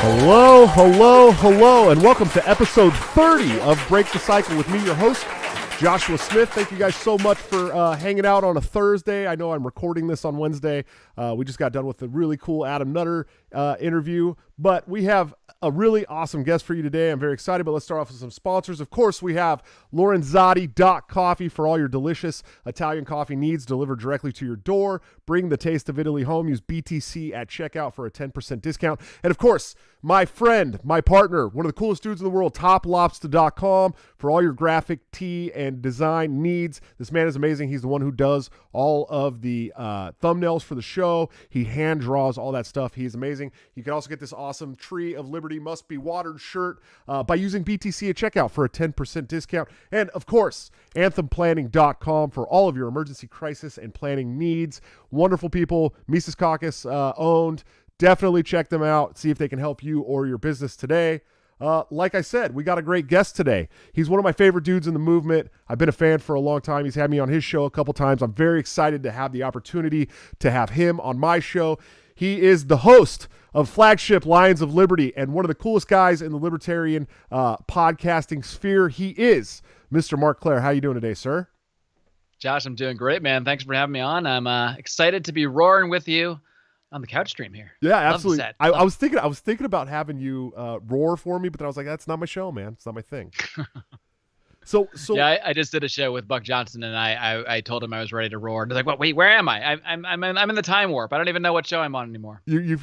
Hello, hello, hello, and welcome to episode 30 of Break the Cycle with me, your host, Joshua Smith. Thank you guys so much for hanging out on a Thursday. I know I'm recording this on Wednesday. We just got done with a really cool Adam Nutter interview, but we have a really awesome guest for you today. I'm very excited, but let's start off with some sponsors. Of course, we have Lorenzotti.coffee for all your delicious Italian coffee needs delivered directly to your door. Bring the taste of Italy home. Use BTC at checkout for a 10% discount. And of course, my friend, my partner, one of the coolest dudes in the world, toplobster.com for all your graphic tee and design needs. This man is amazing. He's the one who does all of the thumbnails for the show. He hand draws all that stuff. He's amazing. You can also get this awesome Tree of Liberty Must Be Watered shirt by using BTC at checkout for a 10% discount. And of course, anthemplanning.com for all of your emergency crisis and planning needs. Wonderful people, Mises Caucus owned. Definitely check them out. See if they can help you or your business today. Like I said, we got a great guest today. He's one of my favorite dudes in the movement. I've been a fan for a long time. He's had me on his show a couple times. I'm very excited to have the opportunity to have him on my show. He is the host of Flagship Lions of Liberty and one of the coolest guys in the libertarian podcasting sphere. He is Mr. Marc Clair. How you doing today, sir? Josh, I'm doing great, man. Thanks for having me on. I'm excited to be roaring with you on the couch stream here. Yeah, absolutely. I was thinking about having you roar for me, but then I was like, that's not my show, man. It's not my thing. So yeah, I just did a show with Buck Johnson, and I told him I was ready to roar. And he's like, "What? Wait, where am I? I'm in the time warp. I don't even know what show I'm on anymore." You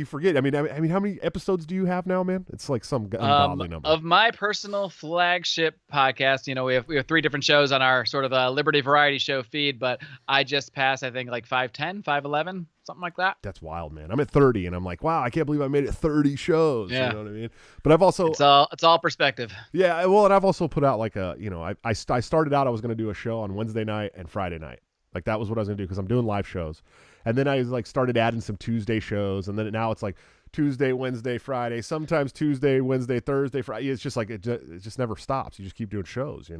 forget. I mean, how many episodes do you have now, man? It's like some ungodly number. Of my personal flagship podcast, we have 3 different shows on our sort of Liberty Variety Show feed, but I just passed, I think, like 510, 511. Something like that. That's wild, man. I'm at 30 and I'm like, wow, I can't believe I made it 30 shows. Yeah. You know what I mean? But I've also it's all perspective. Yeah, well, and I've also put out like I started out, I was going to do a show on Wednesday night and Friday night. Like that was what I was going to do because I'm doing live shows. And then I like started adding some Tuesday shows, and then now it's like Tuesday, Wednesday, Friday, sometimes Tuesday, Wednesday, Thursday, Friday. It's just like it just never stops. You just keep doing shows,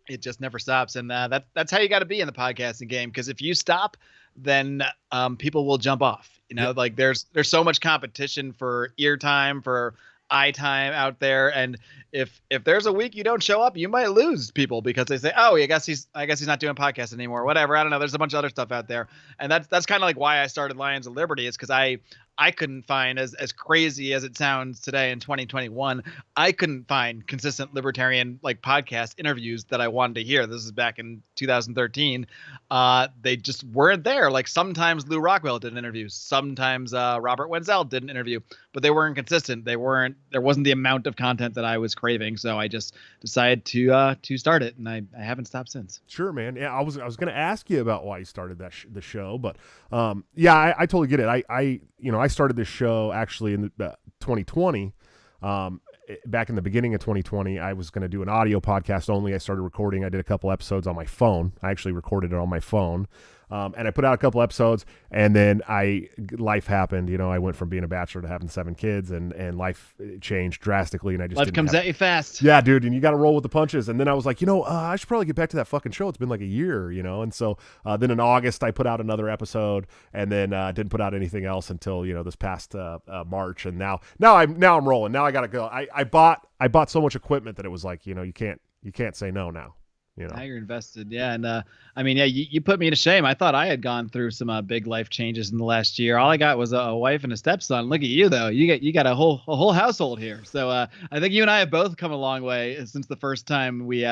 It just never stops, and that's how you got to be in the podcasting game. Because if you stop, then people will jump off. Like there's so much competition for ear time, for eye time out there, and if there's a week you don't show up, you might lose people because they say, oh, I guess he's not doing podcasts anymore, whatever. I don't know. There's a bunch of other stuff out there, and that's kind of like why I started Lions of Liberty. Is because I couldn't find, as crazy as it sounds today in 2021, I couldn't find consistent libertarian like podcast interviews that I wanted to hear. This is back in 2013. They just weren't there. Like sometimes Lou Rockwell did an interview, sometimes Robert Wenzel did an interview, but they weren't consistent. There wasn't the amount of content that I was craving. So I just decided to start it, and I haven't stopped since. Sure, man. Yeah, I was going to ask you about why you started the show, but yeah, I totally get it. I started this show actually in 2020. Back in the beginning of 2020, I was going to do an audio podcast only. I started recording. I did a couple episodes on my phone. I actually recorded it on my phone. And I put out a couple episodes, and then life happened. I went from being a bachelor to having 7 kids, and life changed drastically. And I just life comes at you fast. Yeah, dude, and you got to roll with the punches. And then I was like, I should probably get back to that fucking show. It's been like a year, And so then in August, I put out another episode, and then didn't put out anything else until this past March. And now I'm rolling. Now I got to go. I bought so much equipment that it was like, you can't say no now. Now you're invested. Yeah. And you put me to shame. I thought I had gone through some big life changes in the last year. All I got was a wife and a stepson. Look at you though. You got a whole household here. So I think you and I have both come a long way since the first time we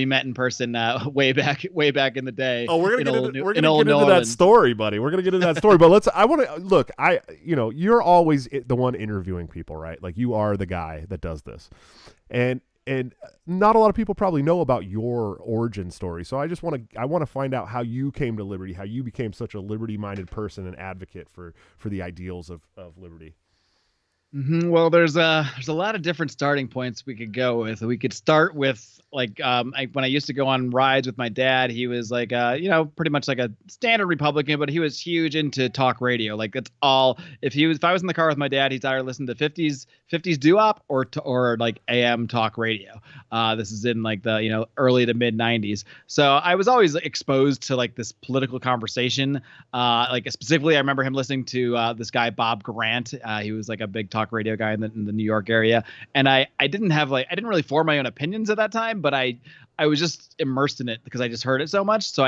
met in person way back in the day. Oh, we're gonna get into that story, buddy. We're gonna get into that story. But you're always the one interviewing people, right? Like you are the guy that does this. And not a lot of people probably know about your origin story. So I want to find out how you came to liberty, how you became such a liberty-minded person and advocate for the ideals of liberty. Well, there's a lot of different starting points we could go with. We could start with like when I used to go on rides with my dad. He was like pretty much like a standard Republican, but he was huge into talk radio. Like that's all. If I was in the car with my dad, he's either listening to 50s doo-wop or like AM talk radio. This is in like the early to mid 90s. So I was always exposed to like this political conversation. Like specifically, I remember him listening to this guy Bob Grant. He was like a big talk radio guy in the New York area, and I didn't really form my own opinions at that time, but I was just immersed in it because I just heard it so much. So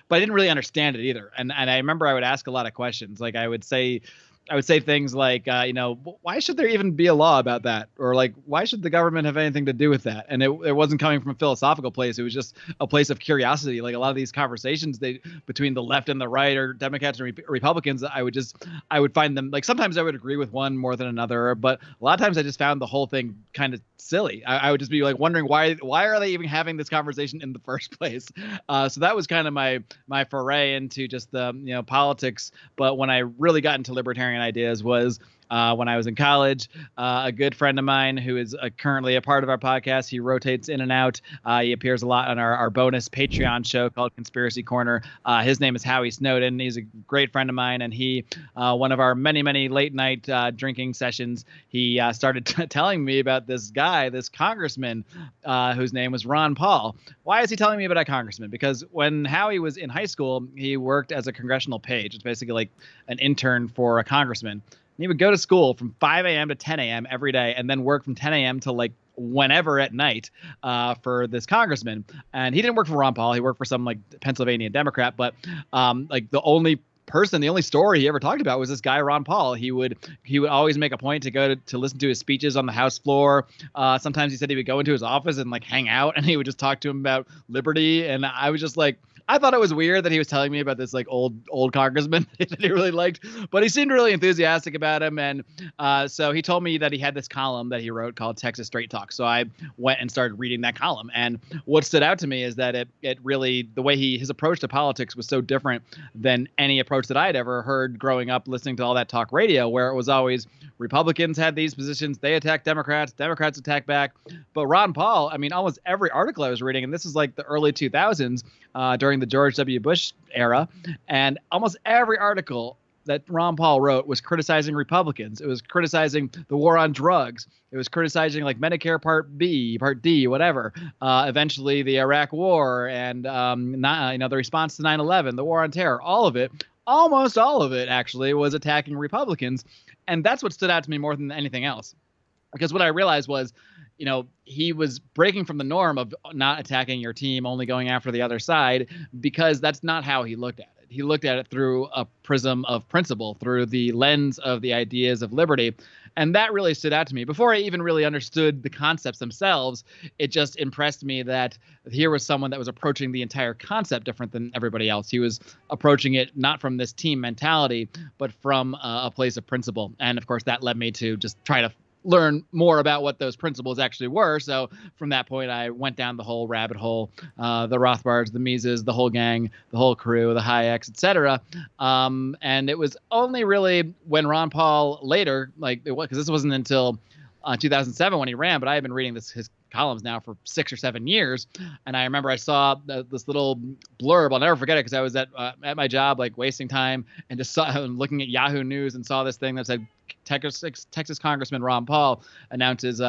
but I didn't really understand it either. And I remember I would ask a lot of questions. Like I would say things like, why should there even be a law about that? Or like, why should the government have anything to do with that? And it wasn't coming from a philosophical place. It was just a place of curiosity. Like a lot of these conversations between the left and the right, or Democrats and Republicans, I would find them like, sometimes I would agree with one more than another, but a lot of times I just found the whole thing kind of silly. I would just be like wondering why are they even having this conversation in the first place? So that was kind of my foray into just the politics. But when I really got into libertarian ideas was when I was in college. A good friend of mine who is currently a part of our podcast, he rotates in and out. He appears a lot on our bonus Patreon show called Conspiracy Corner. His name is Howie Snowden. He's a great friend of mine, and he, one of our many, many late night drinking sessions, he started telling me about this guy, this congressman, whose name was Ron Paul. Why is he telling me about a congressman? Because when Howie was in high school, he worked as a congressional page. It's basically like an intern for a congressman. And he would go to school from 5 a.m. to 10 a.m. every day, and then work from 10 a.m. to like whenever at night for this congressman. And he didn't work for Ron Paul. He worked for some like Pennsylvania Democrat. But like the only story he ever talked about was this guy Ron Paul. He would always make a point to go to listen to his speeches on the House floor. Sometimes he said he would go into his office and like hang out, and he would just talk to him about liberty. And I was just like, I thought it was weird that he was telling me about this like old congressman that he really liked, but he seemed really enthusiastic about him. And so he told me that he had this column that he wrote called Texas Straight Talk. So I went and started reading that column. And what stood out to me is that it really, the way his approach to politics was so different than any approach that I had ever heard growing up listening to all that talk radio, where it was always Republicans had these positions, they attacked Democrats attacked back. But Ron Paul, I mean, almost every article I was reading, and this is like the early 2000s, during the George W. Bush era, and almost every article that Ron Paul wrote was criticizing Republicans. It was criticizing the war on drugs. It was criticizing like Medicare Part B, Part D, whatever. Eventually the Iraq War and the response to 9/11, the war on terror, all of it, almost all of it actually was attacking Republicans. And that's what stood out to me more than anything else. Because what I realized was, he was breaking from the norm of not attacking your team, only going after the other side, because that's not how he looked at it. He looked at it through a prism of principle, through the lens of the ideas of liberty. And that really stood out to me. Before I even really understood the concepts themselves, it just impressed me that here was someone that was approaching the entire concept different than everybody else. He was approaching it not from this team mentality, but from a place of principle. And of course, that led me to just try to learn more about what those principles actually were. So from that point, I went down the whole rabbit hole, the Rothbards, the Mises, the whole gang, the whole crew, the Hayeks, etc. And it was only really when Ron Paul later, because this wasn't until 2007 when he ran, but I had been reading his columns now for 6 or 7 years. And I remember I saw this little blurb. I'll never forget it because I was at my job, like wasting time, and just looking at Yahoo News and saw this thing that said Texas Congressman Ron Paul announces,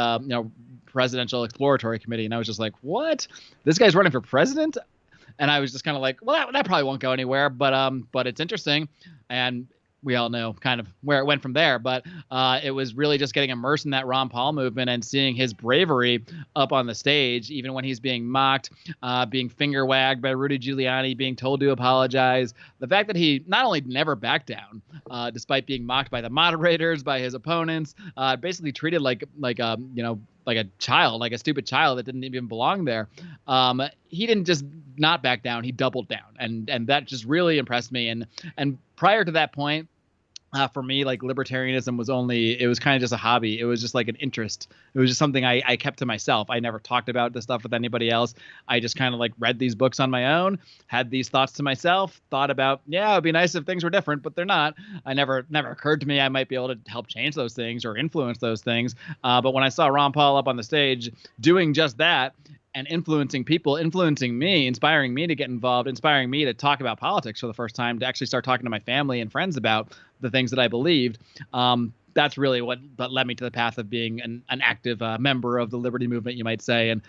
presidential exploratory committee. And I was just like, what? This guy's running for president? And I was just kind of like, well, that probably won't go anywhere, but it's interesting. And we all know kind of where it went from there. But it was really just getting immersed in that Ron Paul movement and seeing his bravery up on the stage, even when he's being mocked, being finger wagged by Rudy Giuliani, being told to apologize. The fact that he not only never backed down, despite being mocked by the moderators, by his opponents, basically treated like a child, like a stupid child that didn't even belong there. He didn't just not back down, he doubled down. And that just really impressed me. And prior to that point, For me, like libertarianism it was kind of just a hobby. It was just like an interest. It was just something I kept to myself. I never talked about this stuff with anybody else. I just kind of like read these books on my own, had these thoughts to myself, thought about, yeah, it'd be nice if things were different, but they're not. I never occurred to me I might be able to help change those things or influence those things. But when I saw Ron Paul up on the stage doing just that, and influencing people, influencing me, inspiring me to get involved, inspiring me to talk about politics for the first time, to actually start talking to my family and friends about the things that I believed. That's really what led me to the path of being an active member of the liberty movement, you might say. And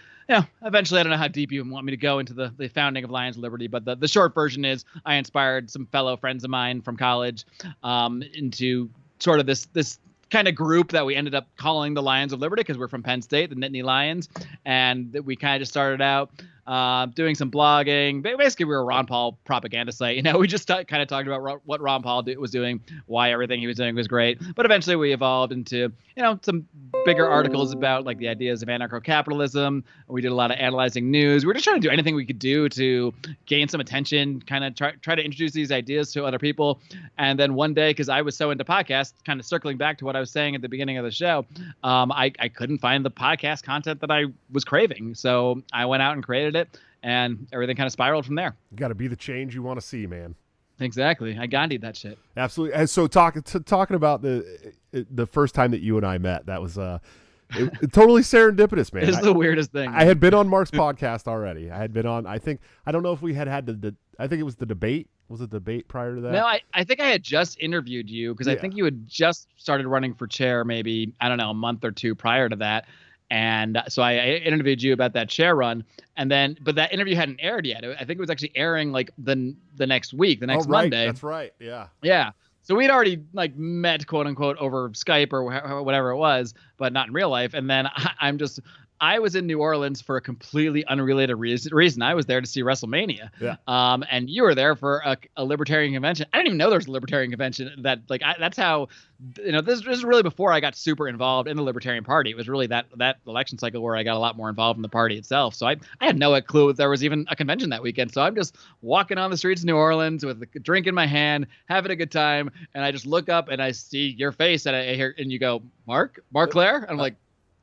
eventually, I don't know how deep you want me to go into the founding of Lions of Liberty, but the short version is I inspired some fellow friends of mine from college into sort of this kind of group that we ended up calling the Lions of Liberty because we're from Penn State, the Nittany Lions. And we kind of just started out doing some blogging. Basically, we were a Ron Paul propaganda site. We just kind of talked about what Ron Paul was doing, why everything he was doing was great. But eventually we evolved into, some bigger articles about like the ideas of anarcho-capitalism. We did a lot of analyzing news. We were just trying to do anything we could do to gain some attention, kind of try to introduce these ideas to other people. And then one day, because I was so into podcasts, kind of circling back to what I was saying at the beginning of the show, I couldn't find the podcast content that I was craving. So I went out and created it, and everything kind of spiraled from there. You got to be the change you want to see, man. Exactly. I Gandhi'd that shit. Absolutely. And so talking about the first time that you and I met, that was totally serendipitous, man. It's the weirdest thing. I had been on Marc's podcast already. I had been on, I don't know if we had I think it was the debate. Was it the debate prior to that? No, I think I had just interviewed you because I think you had just started running for chair maybe, I don't know, a month or two prior to that. And so I interviewed you about that chair run, but that interview hadn't aired yet. I think it was actually airing like the next week, the next Monday. That's right. Yeah. Yeah. So we'd already like met, quote unquote, over Skype or whatever it was, but not in real life. And then I was in New Orleans for a completely unrelated reason. I was there to see WrestleMania. Yeah. And you were there for a libertarian convention. I didn't even know there was a libertarian convention. That's how, this is really before I got super involved in the Libertarian Party. It was really that election cycle where I got a lot more involved in the party itself. So I had no clue there was even a convention that weekend. So I'm just walking on the streets of New Orleans with a drink in my hand, having a good time. And I just look up and I see your face and I hear, and you go, Marc Clair? And I'm like,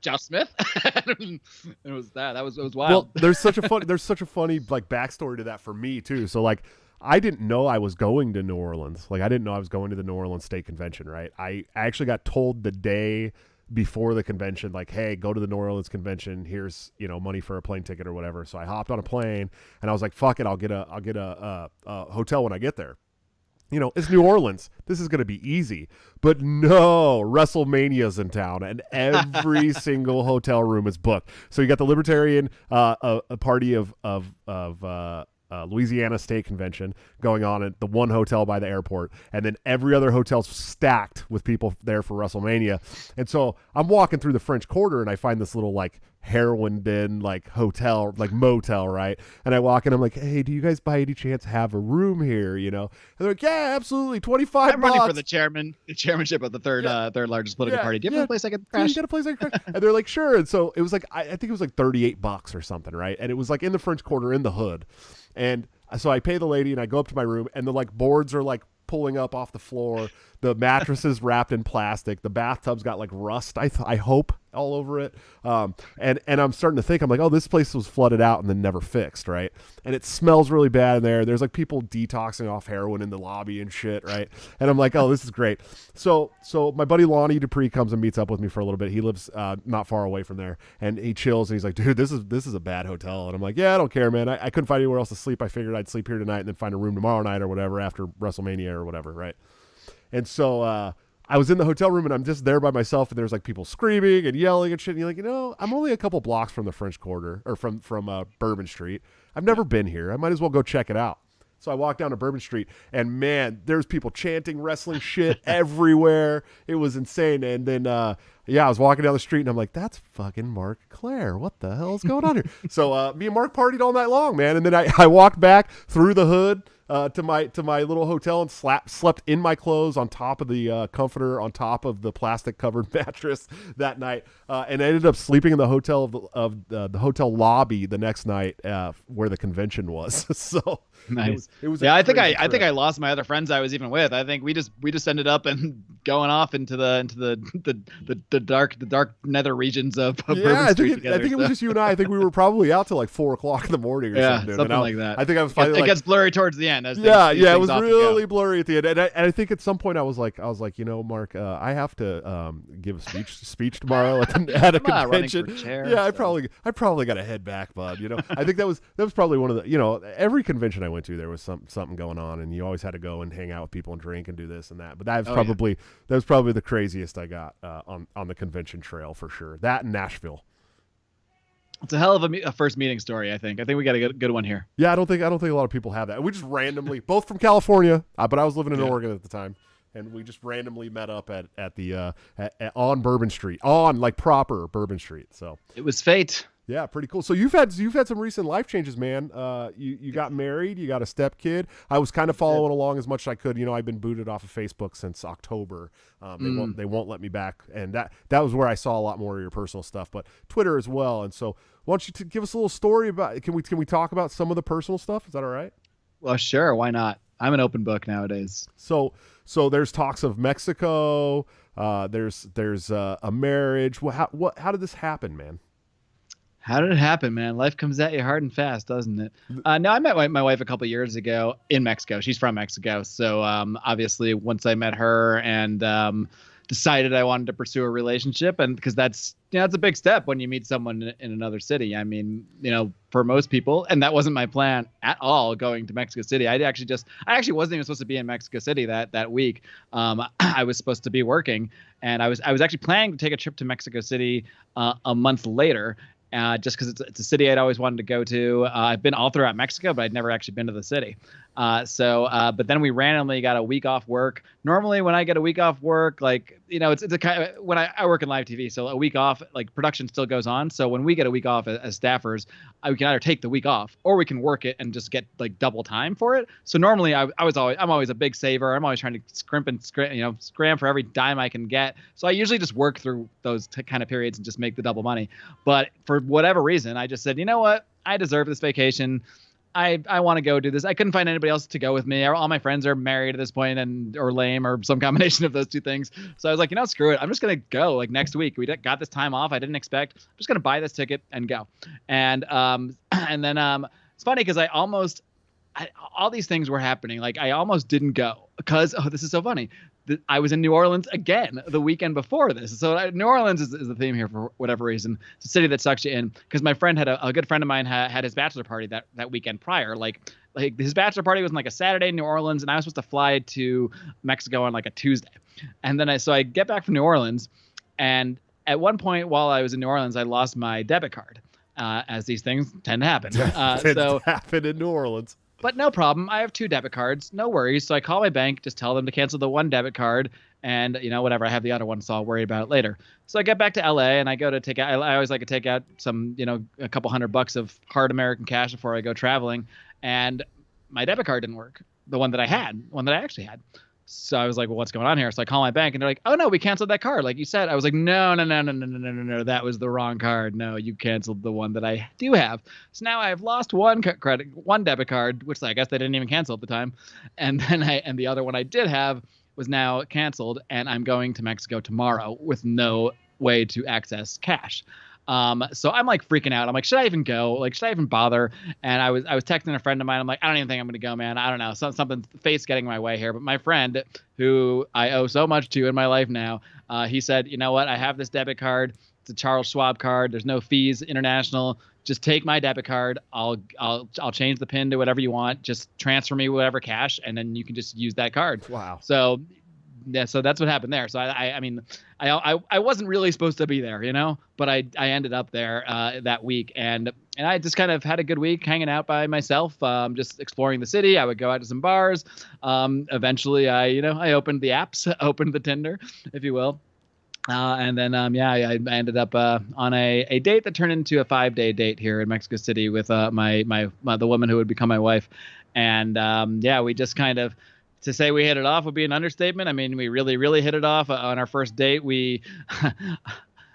Josh Smith. And it was it was wild. Well, there's such a funny like backstory to that for me too. So like I didn't know I was going to New Orleans. Like I didn't know I was going to the New Orleans State Convention, right? I actually got told the day before the convention, like, hey, go to the New Orleans convention. Here's, money for a plane ticket or whatever. So I hopped on a plane and I was like, fuck it, I'll get a hotel when I get there. It's New Orleans. This is going to be easy. But no, WrestleMania's in town, and every single hotel room is booked. So you got the Libertarian a party of Louisiana State Convention going on at the one hotel by the airport, and then every other hotel's stacked with people there for WrestleMania. And so I'm walking through the French Quarter, and I find this little like heroin den like hotel, like motel, right? And I walk in, I'm like, hey, do you guys by any chance have a room here? And they're like, yeah, absolutely, $25. I'm running for the chairmanship of the third largest political party. Do you have a place I could crash? You got a place I could crash? And they're like, sure. And so it was like, I think it was like $38 or something, right? And it was like in the French Quarter in the hood. And so I pay the lady and I go up to my room, and the like boards are like pulling up off the floor. The mattress is wrapped in plastic. The bathtub's got like rust, I hope, all over it. And I'm starting to think, I'm like, oh, this place was flooded out and then never fixed, right? And it smells really bad in there. There's like people detoxing off heroin in the lobby and shit, right? And I'm like, oh, this is great. So my buddy Lonnie Dupree comes and meets up with me for a little bit. He lives not far away from there, and he chills and he's like, dude, this is a bad hotel. And I'm like, yeah, I don't care, man. I couldn't find anywhere else to sleep. I figured I'd sleep here tonight and then find a room tomorrow night or whatever after WrestleMania or whatever, right? And so I was in the hotel room and I'm just there by myself, and there's like people screaming and yelling and shit. And you're like, I'm only a couple blocks from the French Quarter or from Bourbon Street. I've never been here. I might as well go check it out. So I walked down to Bourbon Street, and man, there's people chanting wrestling shit everywhere. It was insane. And then Yeah, I was walking down the street and I'm like, that's fucking Marc Clair. What the hell is going on here? So me and Marc partied all night long, man. And then I walked back through the hood to my little hotel and slept in my clothes on top of the comforter, on top of the plastic covered mattress that night, and I ended up sleeping in the hotel of the hotel lobby the next night where the convention was. So nice. It was I think I lost my other friends I was even with. I think we just ended up and going off into the dark nether regions of yeah. Bourbon Street I think it was just you and I. I think we were probably out till like 4 o'clock in the morning or something. Something like that. I think I was finally it gets blurry towards the end. Yeah, it was really blurry at the end, and I think at some point I was like, Marc, I have to give a speech tomorrow at a convention. Yeah, I probably got to head back, bud. I think that was probably one of the every convention I went to there was something going on, and you always had to go and hang out with people and drink and do this and that. But that was probably the craziest I got on the convention trail for sure. That and Nashville. It's a hell of a first meeting story. I think we got a good one here. Yeah, I don't think a lot of people have that. We just randomly, both from California, but I was living in Oregon at the time, and we just randomly met up at the on Bourbon Street, on like proper Bourbon Street. So it was fate. Yeah, pretty cool. So you've had some recent life changes, man. You got married, you got a step kid. I was kind of following along as much as I could. I've been booted off of Facebook since October. They won't let me back, and that was where I saw a lot more of your personal stuff, but Twitter as well. And so, why don't you give us a little story about? Can we talk about some of the personal stuff? Is that all right? Well, sure. Why not? I'm an open book nowadays. So there's talks of Mexico. There's a marriage. How did this happen, man? How did it happen, man? Life comes at you hard and fast, doesn't it? No, I met my wife a couple years ago in Mexico. She's from Mexico. So obviously once I met her and decided I wanted to pursue a relationship, and because that's a big step when you meet someone in another city. I mean, for most people, and that wasn't my plan at all going to Mexico City. I actually wasn't even supposed to be in Mexico City that week. I was supposed to be working, and I was actually planning to take a trip to Mexico City a month later. Just because it's a city I'd always wanted to go to. I've been all throughout Mexico, but I'd never actually been to the city. But then we randomly got a week off work. Normally when I get a week off work, it's a kind of, when I work in live TV, so a week off, like production still goes on. So when we get a week off as staffers, we can either take the week off or we can work it and just get like double time for it. So normally I'm always a big saver. I'm always trying to scram for every dime I can get. So I usually just work through those kind of periods and just make the double money. But for whatever reason, I just said, you know what? I deserve this vacation. I want to go do this. I couldn't find anybody else to go with me. All my friends are married at this point or lame or some combination of those two things. So I was like, screw it. I'm just going to go like next week. We got this time off I didn't expect. I'm just going to buy this ticket and go. And then it's funny because all these things were happening. Like I almost didn't go because, this is so funny. I was in New Orleans again the weekend before this. So New Orleans is the theme here for whatever reason. It's a city that sucks you in because my friend a good friend of mine had his bachelor party that weekend prior. Like his bachelor party was on like a Saturday in New Orleans, and I was supposed to fly to Mexico on like a Tuesday. And then I get back from New Orleans, and at one point while I was in New Orleans, I lost my debit card, as these things tend to happen. Happened in New Orleans. But no problem. I have 2 debit cards. No worries. So I call my bank, just tell them to cancel the one debit card, and whatever. I have the other one, so I'll worry about it later. So I get back to LA and I go to take out. I always like to take out some, a couple $100 of hard American cash before I go traveling, and my debit card didn't work. The one that I actually had. So I was like, well, what's going on here? So I call my bank and they're like, oh no, we canceled that card. Like you said. I was like, no. That was the wrong card. No, you canceled the one that I do have. So now I have lost one debit card, which I guess they didn't even cancel at the time. And then the other one I did have was now canceled, and I'm going to Mexico tomorrow with no way to access cash. So I'm like freaking out. I'm like, should I even go? Like, should I even bother? And I was texting a friend of mine. I'm like, I don't even think I'm going to go, man. I don't know. Something fate's getting in my way here. But my friend, who I owe so much to in my life now, he said, you know what? I have this debit card. It's a Charles Schwab card. There's no fees, international. Just take my debit card. I'll change the PIN to whatever you want. Just transfer me whatever cash, and then you can just use that card. Wow. So yeah, so that's what happened there. So I wasn't really supposed to be there, but I ended up there that week, and I just kind of had a good week hanging out by myself, just exploring the city. I would go out to some bars. Eventually, I opened the apps, opened the Tinder, if you will. And then, I ended up on a date that turned into a 5-day date here in Mexico City with the woman who would become my wife. And we just kind of, to say we hit it off would be an understatement. I mean, we really, really hit it off on our first date. We,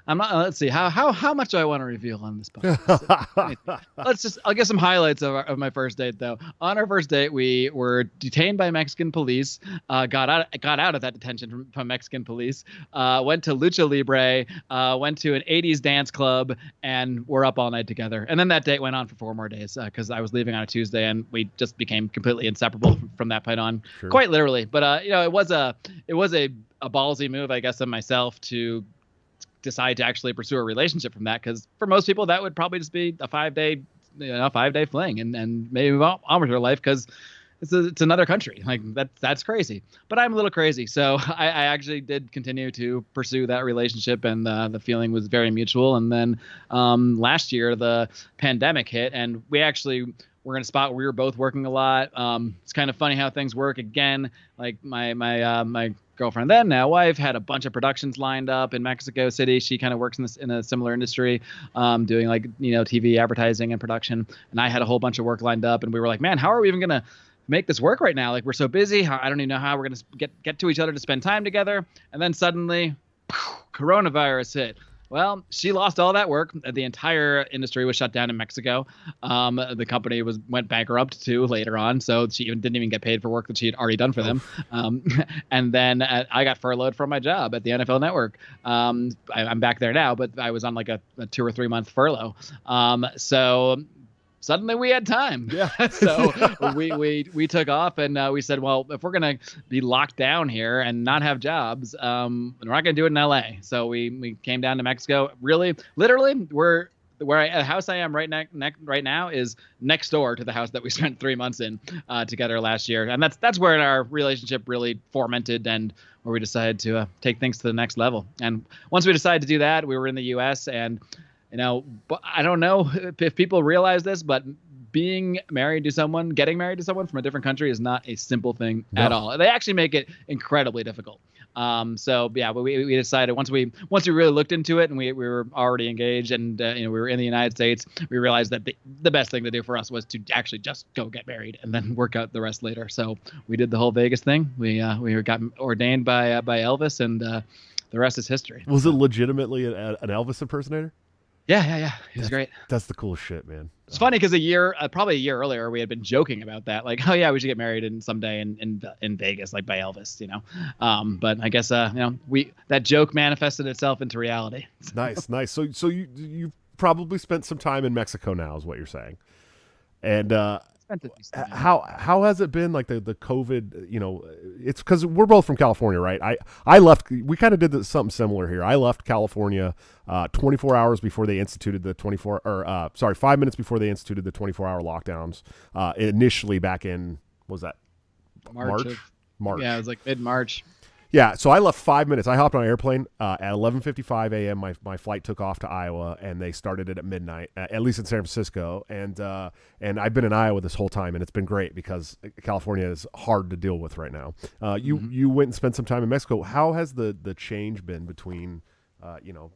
I'm not. Let's see. How much do I want to reveal on this podcast? I'll get some highlights of my first date though. On our first date, we were detained by Mexican police. Got out of that detention from Mexican police. Went to Lucha Libre. Went to an '80s dance club, and we're up all night together. And then that date went on for 4 more days because I was leaving on a Tuesday, and we just became completely inseparable from that point on. Sure. Quite literally. But it was a ballsy move, I guess, of myself to decide to actually pursue a relationship from that, because for most people that would probably just be a 5-day fling and maybe move on with their life because it's another country. Like that's crazy. But I'm a little crazy, so I actually did continue to pursue that relationship, and the feeling was very mutual. And then last year the pandemic hit, and we actually were in a spot where we were both working a lot. It's kind of funny how things work again. Like my girlfriend, then now wife, had a bunch of productions lined up in Mexico City. She kind of works in a similar industry, doing TV advertising and production. And I had a whole bunch of work lined up, and we were like, man, how are we even gonna make this work right now? Like, we're so busy. I don't even know how we're gonna get to each other to spend time together. And then suddenly, coronavirus hit. Well, she lost all that work. The entire industry was shut down in Mexico. The company went bankrupt too later on, so she didn't even get paid for work that she had already done for them. And then I got furloughed from my job at the NFL Network. I'm back there now, but I was on like a 2 or 3 month furlough. So suddenly we had time. Yeah. So we took off, and we said, well, if we're going to be locked down here and not have jobs, we're not going to do it in LA. So we came down to Mexico. Really, literally, the house I am right now is next door to the house that we spent 3 months in together last year. And that's where our relationship really fermented, and where we decided to take things to the next level. And once we decided to do that, we were in the US, and but I don't know if people realize this, but getting married to someone from a different country is not a simple thing at all. They actually make it incredibly difficult. But we decided once we really looked into it, and we were already engaged, and we were in the United States, we realized that the best thing to do for us was to actually just go get married and then work out the rest later. So we did the whole Vegas thing. We got ordained by Elvis, and the rest is history. Was it legitimately an Elvis impersonator? Yeah. He was great. That's the coolest shit, man. It's funny because probably a year earlier, we had been joking about that. Like, oh yeah, we should get married someday in Vegas, like by Elvis, But I guess, that joke manifested itself into reality. Nice. So you probably spent some time in Mexico now, is what you're saying. And how has it been, like the COVID, it's because we're both from California, right? I left, we kind of did something similar here. I left California 24 hours before they instituted the 5 minutes before they instituted the 24-hour lockdowns, initially back in, what was that? March. Yeah, it was like mid-March. Yeah, so I left 5 minutes. I hopped on an airplane at 11:55 a.m. My flight took off to Iowa, and they started it at midnight, at least in San Francisco. And I've been in Iowa this whole time, and it's been great because California is hard to deal with right now. You went and spent some time in Mexico. How has the change been between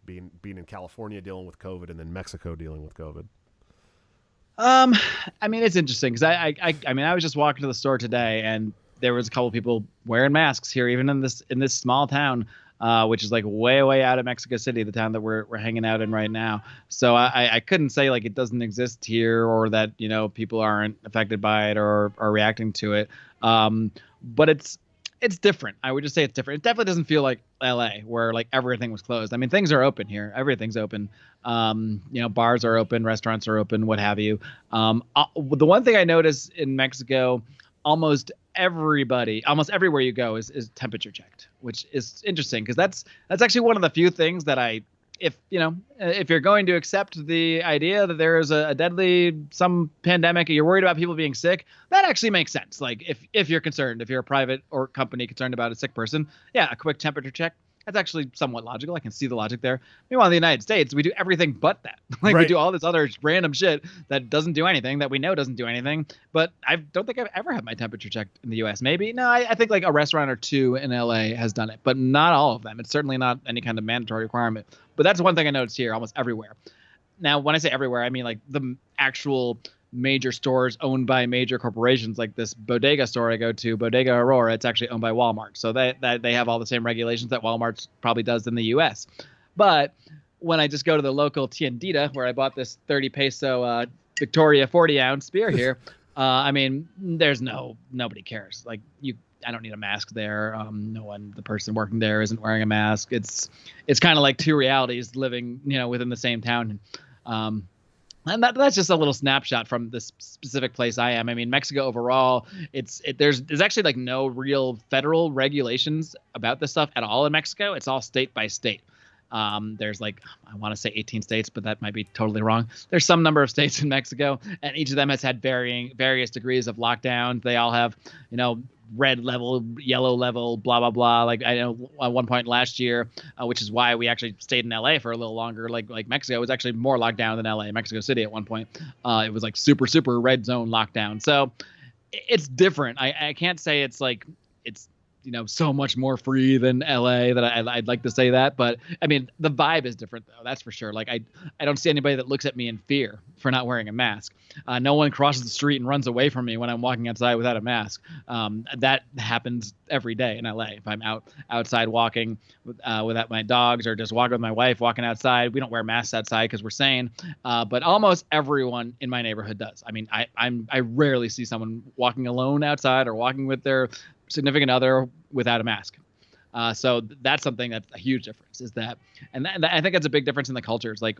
being in California dealing with COVID and then Mexico dealing with COVID? I mean, it's interesting because I was just walking to the store today, and there was a couple of people wearing masks here, even in this small town, which is like way out of Mexico City, the town that we're hanging out in right now. So I couldn't say like it doesn't exist here, or that people aren't affected by it or are reacting to it. But it's different. I would just say it's different. It definitely doesn't feel like LA, where like everything was closed. I mean, things are open here. Everything's open. Bars are open, restaurants are open, what have you. The one thing I noticed in Mexico, almost everywhere you go is temperature checked, which is interesting because that's actually one of the few things that if you're going to accept the idea that there is some pandemic, you're worried about people being sick, that actually makes sense. Like if you're concerned, if you're a private or company concerned about a sick person, yeah, a quick temperature check That's actually somewhat logical. I can see the logic there. Meanwhile, in the United States, we do everything but that. Like, Right. we do all this other random shit that doesn't do anything, that we know doesn't do anything. But I don't think I've ever had my temperature checked in the U.S. Maybe. No, I think like a restaurant or two in L.A. has done it, but not all of them. It's certainly not any kind of mandatory requirement. But that's one thing I noticed here almost everywhere. Now, when I say everywhere, I mean like the actual major stores owned by major corporations, like this bodega store I go to, Bodega Aurora. It's actually owned by Walmart, so they have all the same regulations that Walmart probably does in the U.S. But when I just go to the local tiendita where I bought this 30 peso Victoria 40-ounce beer here, I mean, there's nobody cares. Like, I don't need a mask there. The person working there isn't wearing a mask. It's kind of like two realities living, within the same town. And that's just a little snapshot from this specific place I am. I mean, Mexico overall, there's actually like no real federal regulations about this stuff at all in Mexico. It's all state by state. There's like, I want to say 18 states, but that might be totally wrong. There's some number of states in Mexico, and each of them has had various degrees of lockdown. They all have, red level, yellow level, blah, blah, blah. Like, I know at one point last year, which is why we actually stayed in LA for a little longer. Like Mexico was actually more locked down than LA. Mexico City at one point, it was like super, super red zone lockdown. So it's different. I can't say it's like, it's, so much more free than LA that I'd like to say that. But I mean, the vibe is different though. That's for sure. Like I don't see anybody that looks at me in fear for not wearing a mask. No one crosses the street and runs away from me when I'm walking outside without a mask. That happens every day in LA. If I'm outside walking without my dogs, or just walking with my wife, walking outside, we don't wear masks outside because we're sane. But almost everyone in my neighborhood does. I mean, I rarely see someone walking alone outside or walking with their significant other without a mask. So that's something that's a huge difference, is that, and I think that's a big difference in the cultures. Like,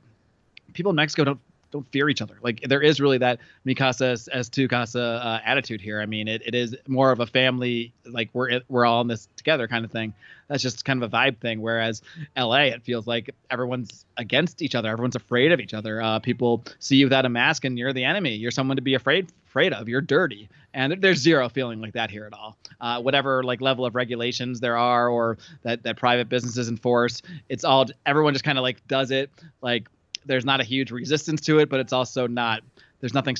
people in Mexico don't fear each other. Like, there is really that mi casa es tu casa attitude here. I mean, it is more of a family, like we're all in this together kind of thing. That's just kind of a vibe thing. Whereas LA, it feels like everyone's against each other. Everyone's afraid of each other. People see you without a mask and you're the enemy. You're someone to be afraid of. You're dirty. And there's zero feeling like that here at all. Whatever like level of regulations there are, or that private businesses enforce, it's all, everyone just kind of like does it. Like, there's not a huge resistance to it, but it's also not, there's nothing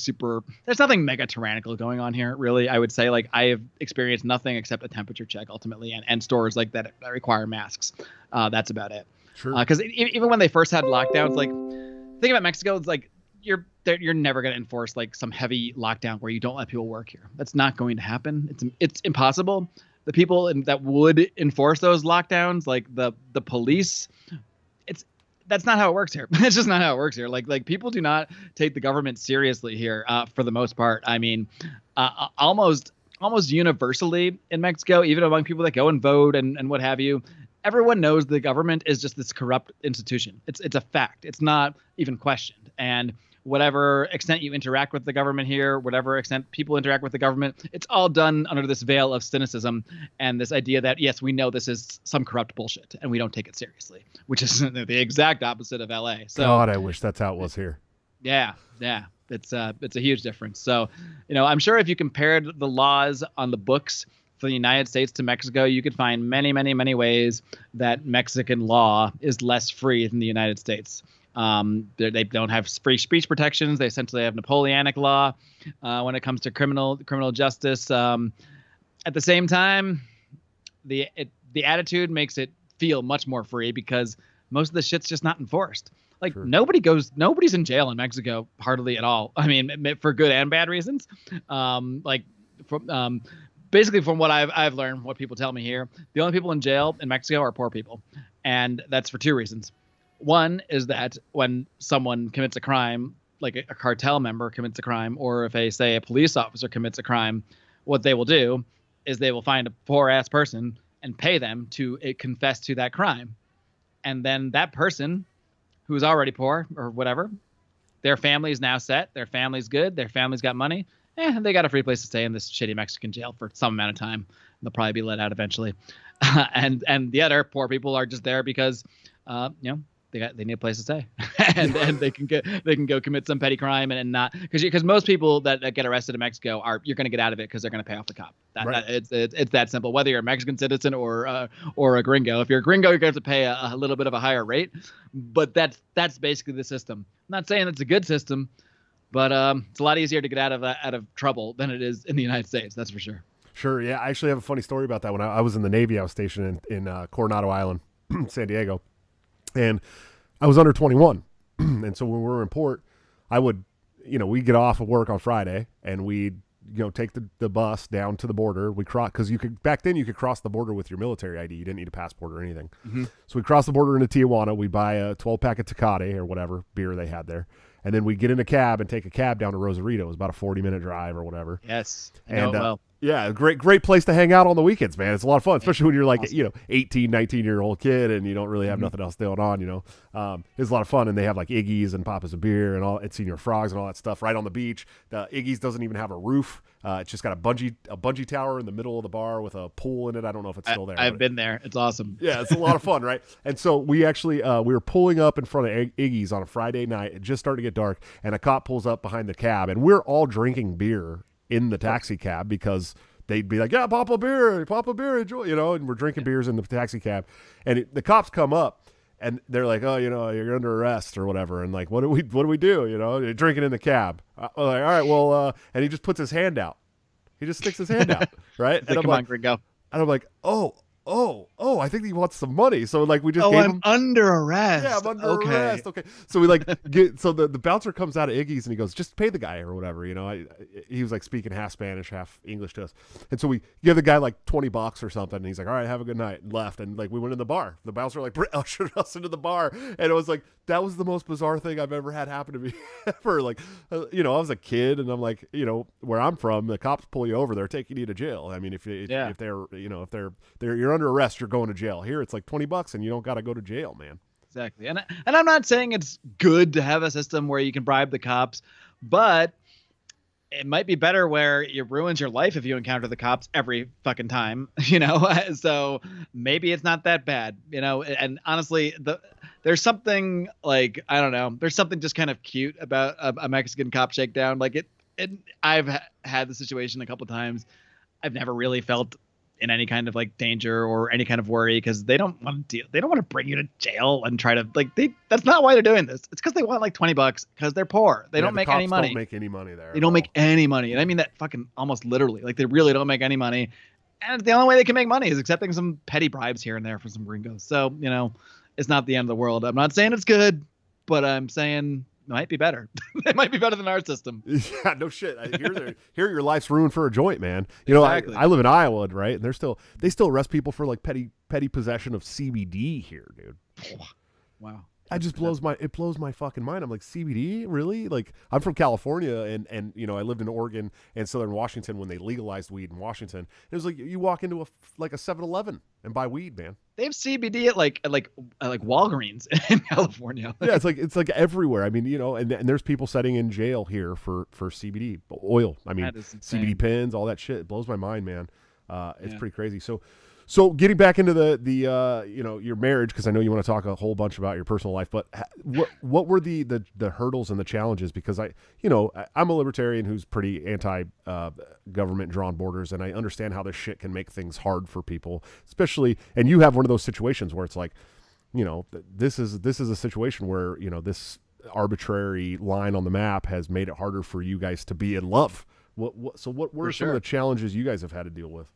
mega tyrannical going on here, really. I would say, like, I have experienced nothing except a temperature check ultimately, and stores like that require masks. That's about it. Sure. Because even when they first had lockdowns, like, think about Mexico, it's like, you're never going to enforce like some heavy lockdown where you don't let people work here. That's not going to happen. It's impossible. The people that would enforce those lockdowns, like the police, that's not how it works here. It's just not how it works here. Like people do not take the government seriously here, for the most part. I mean, almost universally in Mexico, even among people that go and vote and what have you, everyone knows the government is just this corrupt institution. It's a fact. It's not even questioned. And whatever extent you interact with the government here, whatever extent people interact with the government, it's all done under this veil of cynicism and this idea that, yes, we know this is some corrupt bullshit and we don't take it seriously, which is the exact opposite of LA. So, God, I wish that's how it was here. Yeah. It's a huge difference. So, I'm sure if you compared the laws on the books for the United States to Mexico, you could find many, many, many ways that Mexican law is less free than the United States. They don't have free speech protections. They essentially have Napoleonic law when it comes to criminal justice. At the same time, the attitude makes it feel much more free because most of the shit's just not enforced. Like, sure. Nobody's in jail in Mexico hardly at all. I mean, for good and bad reasons. Basically from what I've learned, what people tell me here, the only people in jail in Mexico are poor people, and that's for two reasons. One is that when someone commits a crime, like a cartel member commits a crime, or if a police officer commits a crime, what they will do is they will find a poor ass person and pay them to confess to that crime. And then that person who's already poor or whatever, their family is now set. Their family's good. Their family's got money. They got a free place to stay in this shitty Mexican jail for some amount of time. They'll probably be let out eventually. And the other poor people are just there because, they need a place to stay, and then they can go commit some petty crime and not because most people that get arrested in Mexico you're going to get out of it because they're going to pay off the cop. It's that simple. Whether you're a Mexican citizen or a gringo. If you're a gringo, you're going to have to pay a little bit of a higher rate. But that's basically the system. I'm not saying it's a good system, but it's a lot easier to get out of trouble than it is in the United States. That's for sure. Sure. Yeah, I actually have a funny story about that. When I was in the Navy, I was stationed in Coronado Island, San Diego, and I was under 21. And so when we were in port, I would, we'd get off of work on Friday and we'd, take the bus down to the border. We cross, because back then you could cross the border with your military ID. You didn't need a passport or anything. Mm-hmm. So we crossed the border into Tijuana. We buy a 12-pack of Tecate or whatever beer they had there. And then we get in a cab and take a cab down to Rosarito. It was about a 40-minute drive or whatever. Yes. I know it well. Yeah, great place to hang out on the weekends, man. It's a lot of fun, especially when you're like, awesome. 18, 19-year-old kid and you don't really have nothing else going on, It's a lot of fun, and they have like Iggy's and Papa's a beer and all, and Senior Frogs and all that stuff right on the beach. The Iggy's doesn't even have a roof. It's just got a bungee tower in the middle of the bar with a pool in it. I don't know if it's still there. I've been there. It's awesome. Yeah, it's a lot of fun, right? And so we actually we were pulling up in front of Iggy's on a Friday night. It just started to get dark, and a cop pulls up behind the cab, and we're all drinking beer in the taxi cab because they'd be like, yeah, pop a beer, enjoy, and we're drinking beers in the taxi cab. And the cops come up and they're like, oh, you're under arrest or whatever. And like, what do we do? You're drinking in the cab. I'm like, all right, well, and he just puts his hand out. He just sticks his hand out. Right. And come on, Gringo. And I'm like, oh, I think he wants some money. So like we just gave him under arrest. Yeah, I'm under arrest. Okay. So we the bouncer comes out of Iggy's and he goes, just pay the guy or whatever. He was like speaking half Spanish, half English to us. And so we give the guy like $20 or something. And he's like, all right, have a good night. And left. And like we went in the bar. The bouncer like ushered us into the bar. And it was like, that was the most bizarre thing I've ever had happen to me ever. Like, I was a kid and I'm like, where I'm from, the cops pull you over, they're taking you to jail. I mean, if they're you're under arrest, you're going to jail. Here it's like $20 and you don't got to go to jail, man. Exactly. And I'm not saying it's good to have a system where you can bribe the cops, but it might be better where it ruins your life if you encounter the cops every fucking time, so maybe it's not that bad, and honestly, there's something like, I don't know, there's something just kind of cute about a Mexican cop shakedown. Like I've had the situation a couple times. I've never really felt in any kind of like danger or any kind of worry because they don't want to bring you to jail and try to that's not why they're doing this. It's because they want like $20 because they're poor. They don't make any money. Don't make any money there. They don't make any money. And I mean that fucking almost literally. Like they really don't make any money. And the only way they can make money is accepting some petty bribes here and there from some gringos. So, it's not the end of the world. I'm not saying it's good, but I'm saying it might be better. It might be better than our system. Yeah, no shit. Here your life's ruined for a joint, man. Exactly. I live in Iowa, right? And they still arrest people for like petty possession of CBD here, dude. Wow. It blows my fucking mind. I'm like, CBD, really? Like, I'm from California, and I lived in Oregon and Southern Washington when they legalized weed in Washington. It was like you walk into a 7-Eleven and buy weed, man. They have CBD at like Walgreens in California. Yeah, it's like everywhere. I mean, and there's people sitting in jail here for CBD oil. I mean, CBD pins, all that shit. It blows my mind, man. It's pretty crazy. So getting back into the your marriage, because I know you want to talk a whole bunch about your personal life, but what were the hurdles and the challenges? Because I'm a libertarian who's pretty anti government drawn borders, and I understand how this shit can make things hard for people, especially. And you have one of those situations where it's like, this is a situation where this arbitrary line on the map has made it harder for you guys to be in love. What were some of the challenges you guys have had to deal with?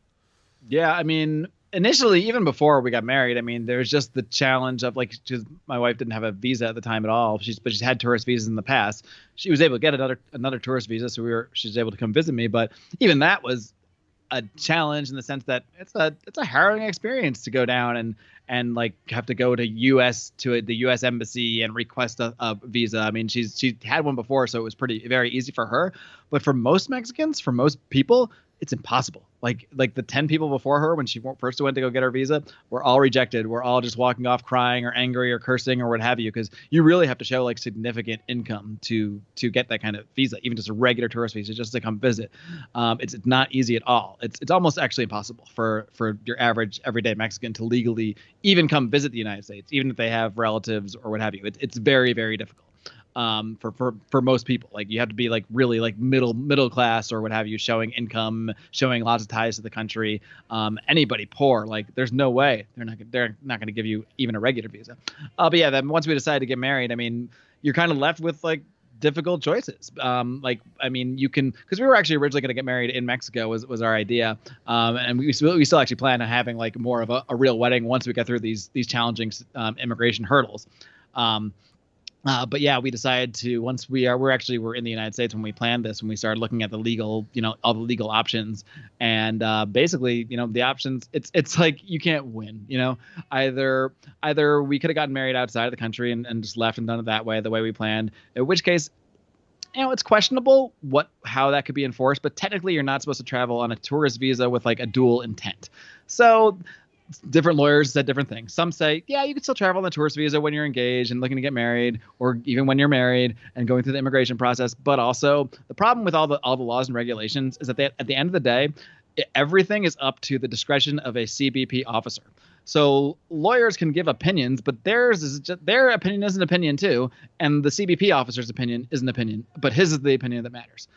Yeah, I mean, initially, even before we got married, I mean, there's just the challenge of like, because my wife didn't have a visa at the time at all. But she's had tourist visas in the past. She was able to get another tourist visa, so she was able to come visit me. But even that was a challenge in the sense that it's a harrowing experience to go down and like have to go to the U.S. embassy and request a visa. I mean, she had one before, so it was very easy for her. But for most Mexicans, for most people, it's impossible. Like the 10 people before her when she first went to go get her visa were all rejected. We're all just walking off crying or angry or cursing or what have you, because you really have to show like significant income to get that kind of visa, even just a regular tourist visa just to come visit. It's not easy at all. It's almost actually impossible for your average everyday Mexican to legally even come visit the United States, even if they have relatives or what have you. It's very, very difficult. For most people, like you have to be like really like middle class or what have you, showing income, showing lots of ties to the country. Anybody poor, like there's no way they're not going to give you even a regular visa. But yeah, then once we decided to get married, I mean, you're kind of left with like difficult choices. Like, I mean, you can, because we were actually originally going to get married in Mexico was our idea. And we still actually plan on having like more of a real wedding once we get through these challenging immigration hurdles. But yeah, we decided to, once we're in the United States when we planned this, when we started looking at the legal, all the legal options, and basically, the options, it's like you can't win. Either we could have gotten married outside of the country and just left and done it that way, the way we planned, in which case, it's questionable how that could be enforced, but technically you're not supposed to travel on a tourist visa with like a dual intent. So different lawyers said different things. Some say, yeah, you can still travel on a tourist visa when you're engaged and looking to get married, or even when you're married and going through the immigration process. But also the problem with all the laws and regulations is that at the end of the day, everything is up to the discretion of a CBP officer. So lawyers can give opinions, but their opinion is an opinion too. And the CBP officer's opinion is an opinion, but his is the opinion that matters,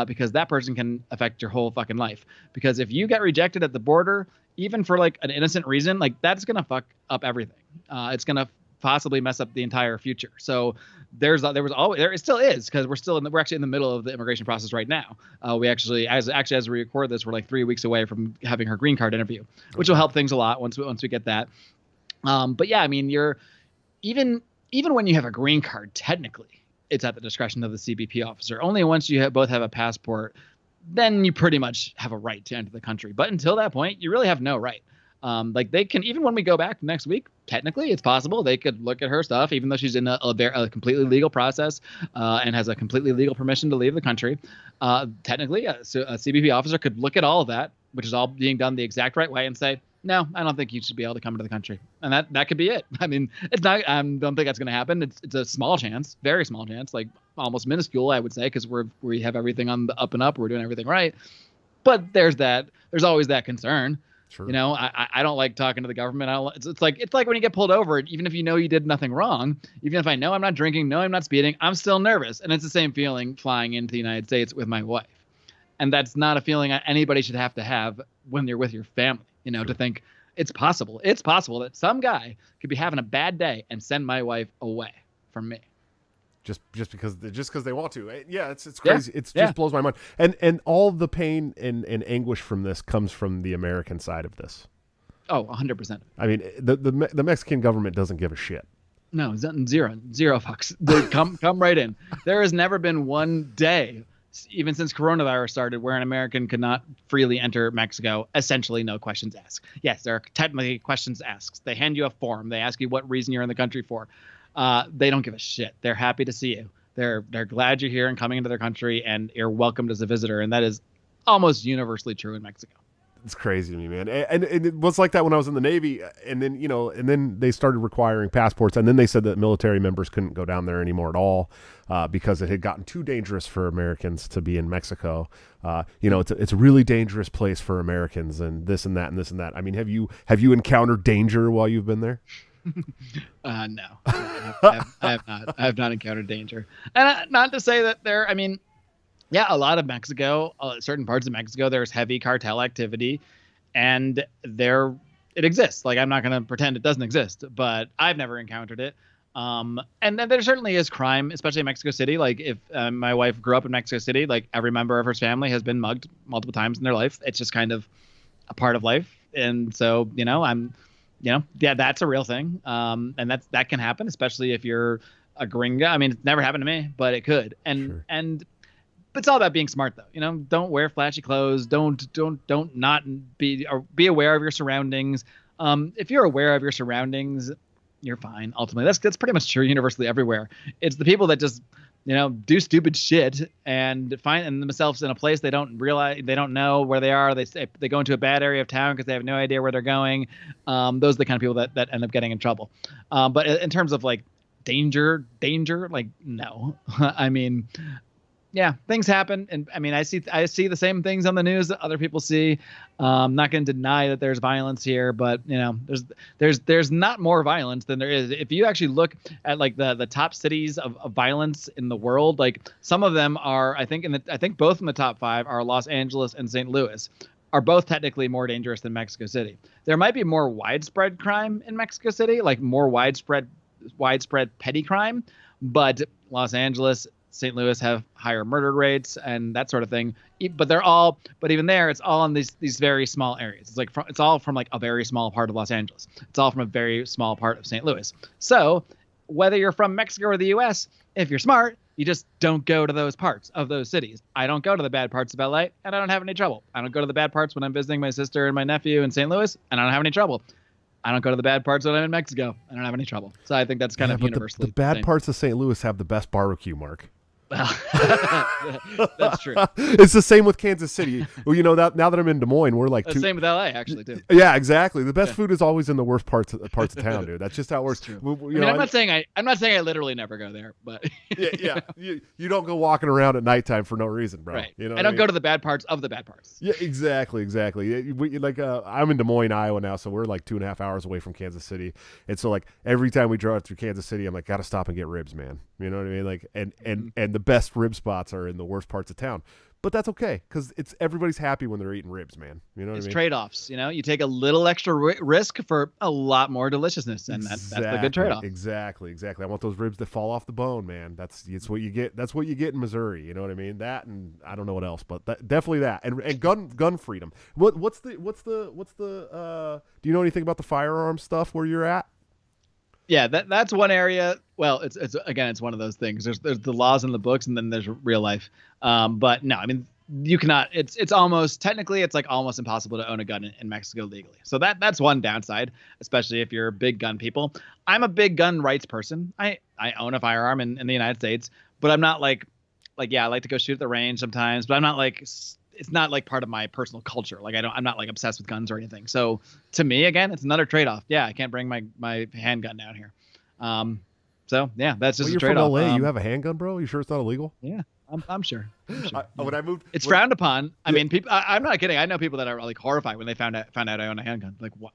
because that person can affect your whole fucking life. Because if you get rejected at the border, even for like an innocent reason, like that's going to fuck up everything. It's going to possibly mess up the entire future. So there it still is, because we're actually in the middle of the immigration process right now. We actually, as we record this, we're like 3 weeks away from having her green card interview, which will help things a lot once we get that. But yeah, I mean, you're even when you have a green card, technically it's at the discretion of the CBP officer. Only once you both have a passport, then you pretty much have a right to enter the country. But until that point, you really have no right. Like they can, even when we go back next week, technically it's possible they could look at her stuff, even though she's in a completely legal process and has a completely legal permission to leave the country. Technically, a CBP officer could look at all of that, which is all being done the exact right way, and say, no, I don't think you should be able to come into the country. And that could be it. I mean, it's not, I don't think that's going to happen. It's a small chance, very small chance, like almost minuscule, I would say, because we have everything on the up and up. We're doing everything right. But there's always that concern. Sure. I don't like talking to the government. It's like when you get pulled over, even if you know you did nothing wrong, even if I know I'm not drinking, no, I'm not speeding, I'm still nervous. And it's the same feeling flying into the United States with my wife. And that's not a feeling anybody should have to have when you're with your family, sure. To think it's possible that some guy could be having a bad day and send my wife away from me. Just because they want to. Yeah, it's crazy. Yeah. Just blows my mind. And all the pain and anguish from this comes from the American side of this. Oh, 100%. I mean, the Mexican government doesn't give a shit. No, zero fucks. They come right in. There has never been one day, even since coronavirus started, where an American could not freely enter Mexico. Essentially, no questions asked. Yes, there are technically questions asked. They hand you a form. They ask you what reason you're in the country for. They don't give a shit. They're happy to see you. They're glad you're here and coming into their country, and you're welcomed as a visitor. And that is almost universally true in Mexico. It's crazy to me, man. And it was like that when I was in the Navy. And then they started requiring passports. And then they said that military members couldn't go down there anymore at all because it had gotten too dangerous for Americans to be in Mexico. It's a really dangerous place for Americans, and this and that and this and that. I mean, have you encountered danger while you've been there? No, I have not. I have not encountered danger. And not to say that a lot of Mexico, certain parts of Mexico, there's heavy cartel activity, and it exists. Like, I'm not going to pretend it doesn't exist, but I've never encountered it. And then there certainly is crime, especially in Mexico City. Like, if my wife grew up in Mexico City, like every member of her family has been mugged multiple times in their life. It's just kind of a part of life. And so, that's a real thing. And that can happen, especially if you're a gringa. I mean, it's never happened to me, but it could. And but it's all about being smart, though. Don't wear flashy clothes. Don't not be aware of your surroundings. If you're aware of your surroundings, you're fine. Ultimately, that's pretty much true universally everywhere. It's the people that just do stupid shit and find themselves in a place they don't realize, they don't know where they are. They go into a bad area of town because they have no idea where they're going. Those are the kind of people that end up getting in trouble. But in terms of like danger, like no. I mean, yeah, things happen, and I mean, I see the same things on the news that other people see. I'm not going to deny that there's violence here, but there's not more violence than there is. If you actually look at like the top cities of violence in the world, like some of them are, I think both in the top 5 are Los Angeles and St. Louis, are both technically more dangerous than Mexico City. There might be more widespread crime in Mexico City, like more widespread petty crime, but Los Angeles, St. Louis have higher murder rates and that sort of thing. But even there, it's all in these very small areas. It's like it's all from like a very small part of Los Angeles. It's all from a very small part of St. Louis. So whether you're from Mexico or the U.S., if you're smart, you just don't go to those parts of those cities. I don't go to the bad parts of LA, and I don't have any trouble. I don't go to the bad parts when I'm visiting my sister and my nephew in St. Louis, and I don't have any trouble. I don't go to the bad parts when I'm in Mexico. I don't have any trouble. So I think that's kind of universally. The bad parts of St. Louis have the best barbecue, Mark. That's true. It's the same with Kansas City. Well, now that I'm in Des Moines, we're like same with LA actually too. Yeah, exactly. The best food is always in the worst parts of town, dude. That's just how it works. I'm not saying I literally never go there, but yeah. You don't go walking around at nighttime for no reason, bro. Right. I don't go to the bad parts of the bad parts. Yeah, exactly. I'm in Des Moines, Iowa now, so we're like 2.5 hours away from Kansas City, and so like every time we drive through Kansas City, I'm like, gotta stop and get ribs, man. You know what I mean? Like, and the best rib spots are in the worst parts of town. But that's okay, because everybody's happy when they're eating ribs, man. You know what I mean? It's trade-offs. You take a little extra risk for a lot more deliciousness, and that's the good trade-off. Exactly. I want those ribs that fall off the bone, man. It's what you get. That's what you get in Missouri. You know what I mean? That, and I don't know what else, but definitely that, and gun freedom. What's the do you know anything about the firearm stuff where you're at? Yeah, that's one area. Well, it's one of those things. There's the laws in the books, and then there's real life. But no, I mean, you cannot. It's almost impossible to own a gun in Mexico legally. So that's one downside, especially if you're big gun people. I'm a big gun rights person. I own a firearm in the United States, but I'm not like I like to go shoot at the range sometimes, but I'm not like. It's not like part of my personal culture. Like I'm not like obsessed with guns or anything. So to me, again, it's another trade-off. Yeah, I can't bring my handgun down here. So yeah, that's just a trade-off. You're from LA. You have a handgun, bro? You sure it's not illegal? Yeah, I'm sure. When I moved, it's frowned upon. I mean, people. I'm not kidding. I know people that are like horrified when they found out I own a handgun. Like, what?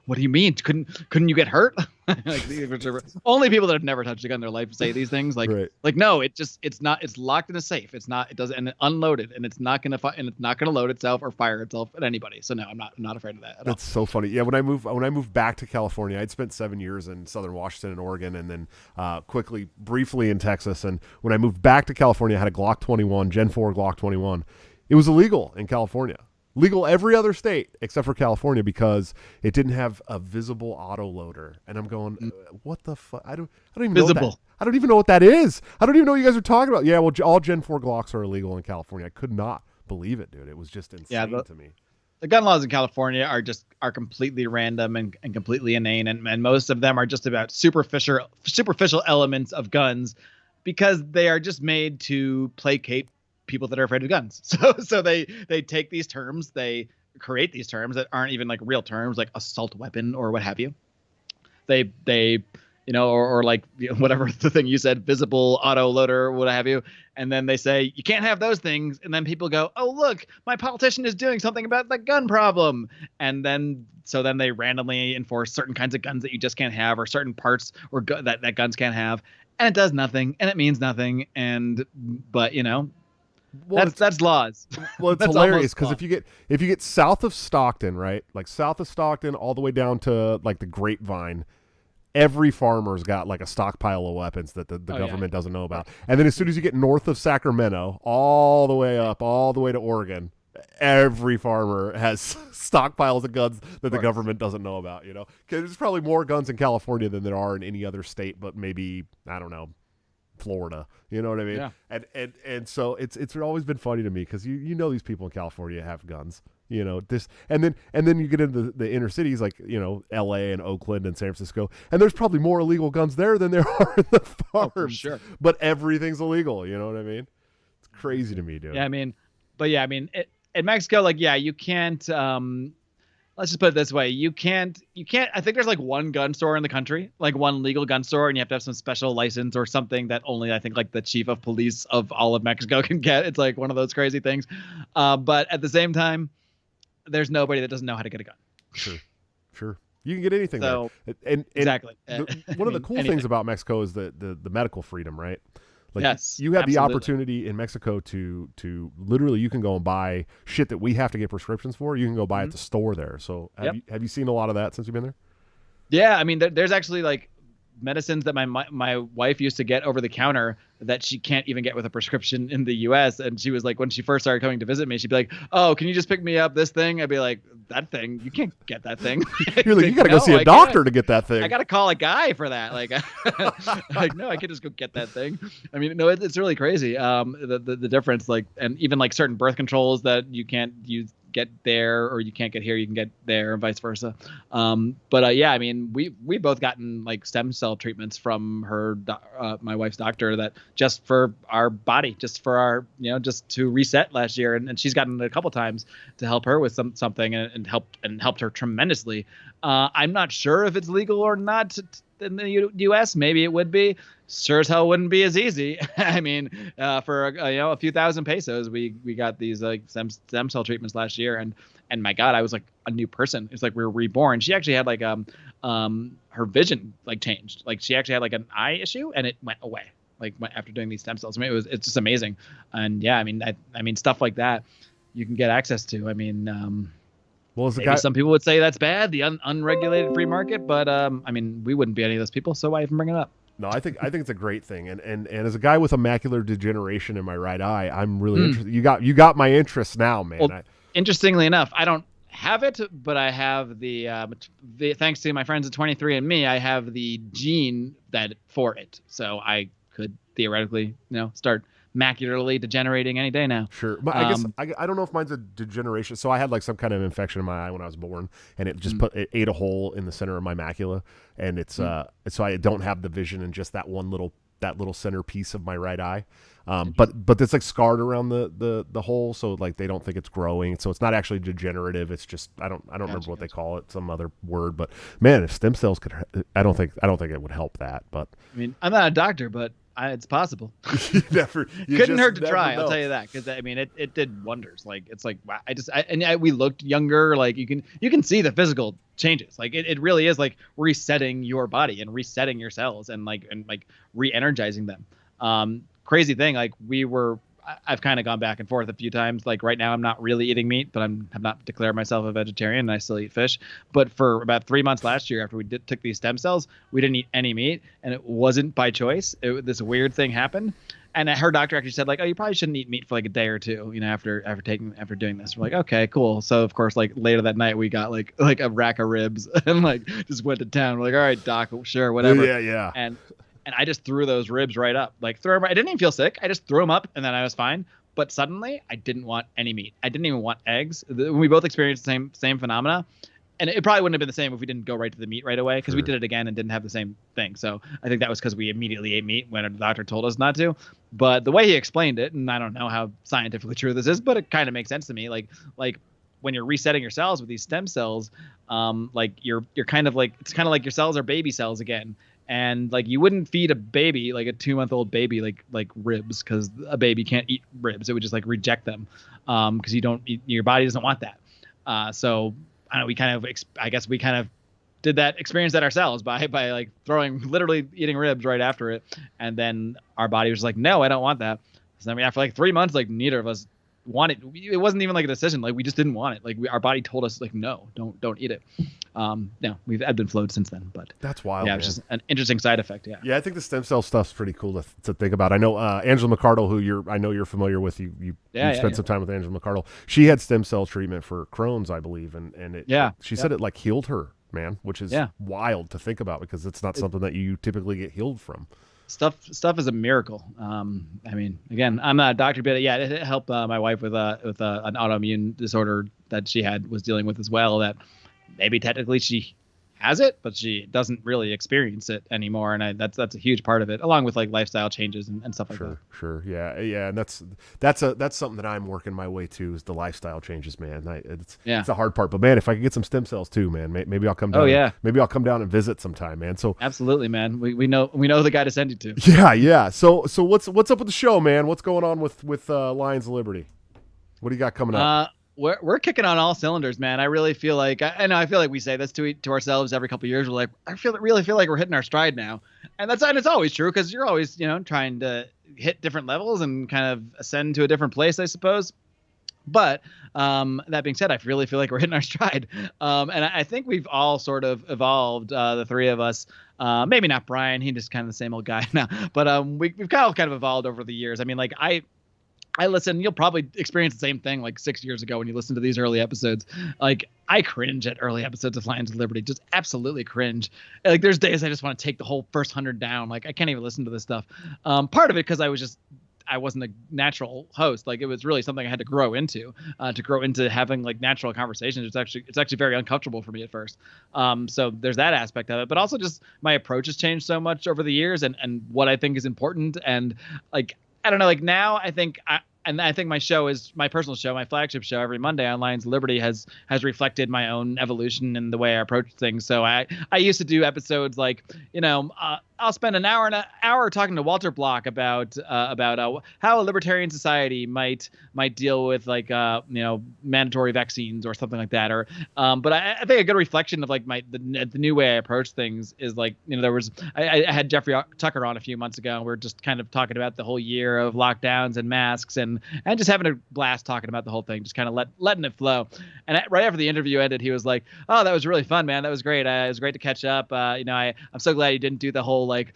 What do you mean? Couldn't you get hurt? Only people that have never touched a gun in their life say these things. Like, right. Like no, it's not. It's locked in a safe. It doesn't, and unloaded, and it's not gonna load itself or fire itself at anybody. So no, I'm not afraid of that. That's so funny. Yeah, when I moved back to California, I'd spent 7 years in Southern Washington and Oregon, and then briefly in Texas. And when I moved back to California, I had a Glock 21, Gen 4 Glock 21. It was illegal in California. Legal every other state except for California because it didn't have a visible auto loader. And I'm going, what the fuck? I don't even know that. I don't even know what that is. I don't even know what you guys are talking about. Yeah, well, all Gen 4 Glocks are illegal in California. I could not believe it, dude. It was just insane to me. The gun laws in California are completely random and completely inane, and most of them are just about superficial elements of guns because they are just made to placate people that are afraid of guns. So they take these terms, they create these terms that aren't even like real terms, like assault weapon or what have you. They or like whatever the thing you said, visible auto loader, what have you. And then they say you can't have those things, and then people go, oh look, my politician is doing something about the gun problem. And then they randomly enforce certain kinds of guns that you just can't have, or certain parts or that guns can't have, and it does nothing and it means nothing. But that's laws. Well, it's hilarious because if you get south of Stockton, right, like south of Stockton all the way down to like the Grapevine, every farmer's got like a stockpile of weapons that the government doesn't know about. And then as soon as you get north of Sacramento, all the way up, all the way to Oregon, every farmer has stockpiles of guns that the government doesn't know about. Because there's probably more guns in California than there are in any other state, but maybe I don't know. Florida, you know what I mean? Yeah. And so it's always been funny to me because you know these people in California have guns, this, and then you get into the inner cities like, LA and Oakland and San Francisco, and there's probably more illegal guns there than there are in the farms. For sure. But everything's illegal. You know what I mean? It's crazy to me, dude. Yeah, in Mexico, like, yeah, you can't. Let's just put it this way: you can't. I think there's like one gun store in the country, like one legal gun store, and you have to have some special license or something that only I think like the chief of police of all of Mexico can get. It's like one of those crazy things. But at the same time, there's nobody that doesn't know how to get a gun. Sure. You can get anything so, there. And exactly. One of the cool things about Mexico is the medical freedom, right? Like, yes, you have absolutely. the opportunity in Mexico to literally, you can go and buy shit that we have to get prescriptions for. You can go buy at the store there. So have you seen a lot of that since you've been there? Yeah, I mean, there's actually like medicines that my wife used to get over the counter that she can't even get with a prescription in the US. And she was like, when she first started coming to visit me, she'd be like, oh, can you just pick me up this thing? I'd be like, that thing? You can't get that thing. You're like, you got to go see a doctor to get that thing. I got to call a guy for that. Like, like, no, I can't just go get that thing. I mean, no, it's really crazy. The difference, like, and even like certain birth controls that you can't get there, or you can't get here, you can get there, and vice versa. But yeah, I mean, we both gotten like stem cell treatments from my wife's doctor, that just for our body, just for our, just to reset last year, and she's gotten it a couple times to help her with something, and helped her tremendously. I'm not sure if it's legal or not in the U.S. Maybe it would be. Sure as hell wouldn't be as easy. I mean, for a few thousand pesos, we got these like stem cell treatments last year, and my God, I was like a new person. It's like we were reborn. She actually had like her vision like changed. Like she actually had like an eye issue, and it went away like after doing these stem cells. I mean, it's just amazing. And yeah, I mean stuff like that you can get access to. I mean. Well, maybe some people would say that's bad, the unregulated free market, but I mean, we wouldn't be any of those people, so why even bring it up? No, I think it's a great thing, and as a guy with a macular degeneration in my right eye, I'm really interested. You got my interest now, man. Well, interestingly enough, I don't have it, but I have the thanks to my friends at 23andMe, I have the gene that for it, so I could theoretically, start macularly degenerating any day now. Sure. But I guess I don't know if mine's a degeneration. So I had like some kind of infection in my eye when I was born, and it just it ate a hole in the center of my macula, and it's so I don't have the vision in just that little center piece of my right eye. But it's like scarred around the hole, so like they don't think it's growing. So it's not actually degenerative. It's just I don't remember what they call it, some other word. But man, if stem cells could, I don't think it would help that. But I mean, I'm not a doctor, but it's possible. Couldn't hurt to try. I'll tell you that, because I mean, it did wonders. Like it's like wow, we looked younger. Like you can see the physical changes. Like it really is like resetting your body and resetting your cells and re-energizing them. Crazy thing. Like I've kind of gone back and forth a few times. Like right now, I'm not really eating meat, but have not declared myself a vegetarian, and I still eat fish. But for about 3 months last year, after we took these stem cells, we didn't eat any meat, and it wasn't by choice. This weird thing happened, and her doctor actually said like, "Oh, you probably shouldn't eat meat for like a day or two, after doing this." We're like, "Okay, cool." So of course, like later that night, we got like a rack of ribs and like just went to town. We're like, "All right, doc, sure, whatever." Yeah. And I just threw those ribs right up. Like I didn't even feel sick. I just threw them up, and then I was fine. But suddenly, I didn't want any meat. I didn't even want eggs. We both experienced the same phenomena, and it probably wouldn't have been the same if we didn't go right to the meat right away, because we did it again and didn't have the same thing. So I think that was because we immediately ate meat when the doctor told us not to. But the way he explained it, and I don't know how scientifically true this is, but it kind of makes sense to me. Like when you're resetting your cells with these stem cells, like you're kind of like, it's kind of like your cells are baby cells again. And like you wouldn't feed a baby, like a 2-month-old baby, like ribs, because a baby can't eat ribs. It would just like reject them, because your body doesn't want that. So I don't know, I guess we kind of did that, experience that ourselves by like literally eating ribs right after it, and then our body was like, no, I don't want that. So I mean, after like 3 months, like neither of us wanted. It wasn't even like a decision. Like we just didn't want it. Like our body told us like, no, don't eat it. No, we've ebbed and flowed since then, but that's wild. Yeah, it's just an interesting side effect. Yeah, I think the stem cell stuff's pretty cool to think about. I know Angela McArdle, who I know you're familiar with. You spent some time with Angela McArdle. She had stem cell treatment for Crohn's, I believe, and she said it like healed her, man, which is wild to think about, because it's not something that you typically get healed from. stuff is a miracle. I mean, again, I'm not a doctor, but yeah, it helped my wife with an autoimmune disorder that she was dealing with as well. That maybe technically she has it, but she doesn't really experience it anymore, and that's a huge part of it, along with like lifestyle changes and stuff like that. Sure, yeah, and that's something that I'm working my way to is the lifestyle changes, man. It's a hard part, but man, if I could get some stem cells too, man, maybe I'll come down. Maybe I'll come down and visit sometime, man. So absolutely, man. We know the guy to send you to. Yeah. So what's up with the show, man? What's going on with Lions of Liberty? What do you got coming up? We're kicking on all cylinders, man. I really feel like I feel like we say this to ourselves every couple of years. We're like, really feel like we're hitting our stride now, and it's always true because you're always trying to hit different levels and kind of ascend to a different place, I suppose. But that being said, I really feel like we're hitting our stride, and I think we've all sort of evolved. The three of us, maybe not Brian. He's just kind of the same old guy now. But we've kind of evolved over the years. I mean, like I listen, you'll probably experience the same thing like 6 years ago when you listen to these early episodes. Like, I cringe at early episodes of Lions of Liberty, just absolutely cringe. Like, there's days I just want to take the whole first 100 down. Like, I can't even listen to this stuff. Part of it because I wasn't a natural host. Like, it was really something I had to grow into having like natural conversations. It's actually very uncomfortable for me at first. So there's that aspect of it, but also just my approach has changed so much over the years and what I think is important. And like, I don't know, like now I think my personal show, my flagship show every Monday on Lions of Liberty has reflected my own evolution in the way I approach things. So I used to do episodes like, I'll spend an hour talking to Walter Block about how a libertarian society might deal with like mandatory vaccines or something like that. Or but I think a good reflection of like the new way I approach things is like I had Jeffrey Tucker on a few months ago, and we're just kind of talking about the whole year of lockdowns and masks and just having a blast talking about the whole thing, just kind of letting it flow. And right after the interview ended, he was like, "Oh, that was really fun, man. That was great. It was great to catch up. I'm so glad you didn't do the whole like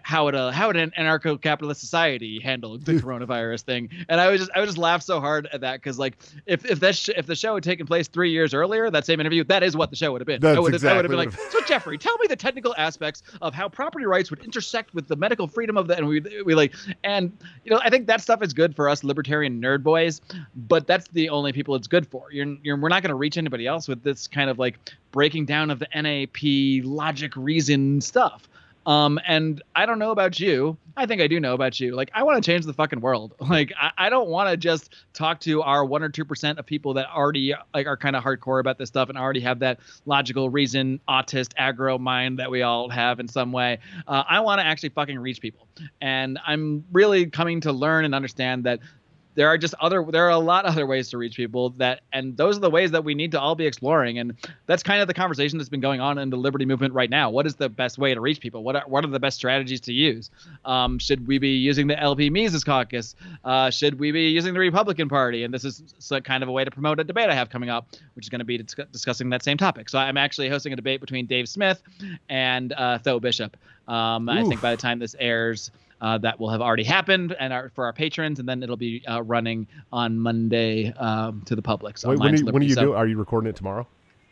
how would an anarcho-capitalist society handle the coronavirus thing." And I would just laugh so hard at that because like if the show had taken place 3 years earlier, that same interview, that is what the show would have been. I would have been like, "So Jeffrey, tell me the technical aspects of how property rights would intersect with the medical freedom of the," and we like, and I think that stuff is good for us libertarian nerd boys, but that's the only people it's good for. We're not going to reach anybody else with this kind of like breaking down of the NAP logic reason stuff. And I don't know about you. I think I do know about you. Like, I want to change the fucking world. Like, I don't want to just talk to our 1 or 2% of people that already like are kind of hardcore about this stuff and already have that logical reason, autist, aggro mind that we all have in some way. I want to actually fucking reach people. And I'm really coming to learn and understand that there are a lot of other ways to reach people and those are the ways that we need to all be exploring. And that's kind of the conversation that's been going on in the liberty movement right now. What is the best way to reach people? What are the best strategies to use? Should we be using the LP Mises caucus? Should we be using the Republican Party? And this is kind of a way to promote a debate I have coming up, which is going to be discussing that same topic. So I'm actually hosting a debate between Dave Smith and Tho Bishop. I think by the time this airs, that will have already happened for our patrons, and then it'll be running on Monday to the public. So when are you doing? Are you recording it tomorrow?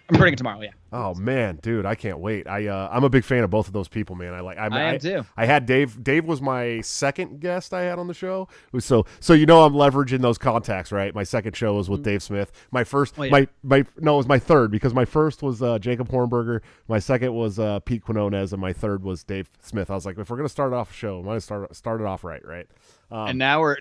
I'm recording it tomorrow. Yeah. Oh man, dude, I can't wait. I'm a big fan of both of those people, man. I am too. I had Dave. Dave was my second guest I had on the show. So I'm leveraging those contacts, right? My second show was with Dave Smith. My first, it was my third because my first was Jacob Hornberger. My second was Pete Quinones, and my third was Dave Smith. I was like, if we're gonna start off a show, I'm gonna start it off right. And now we're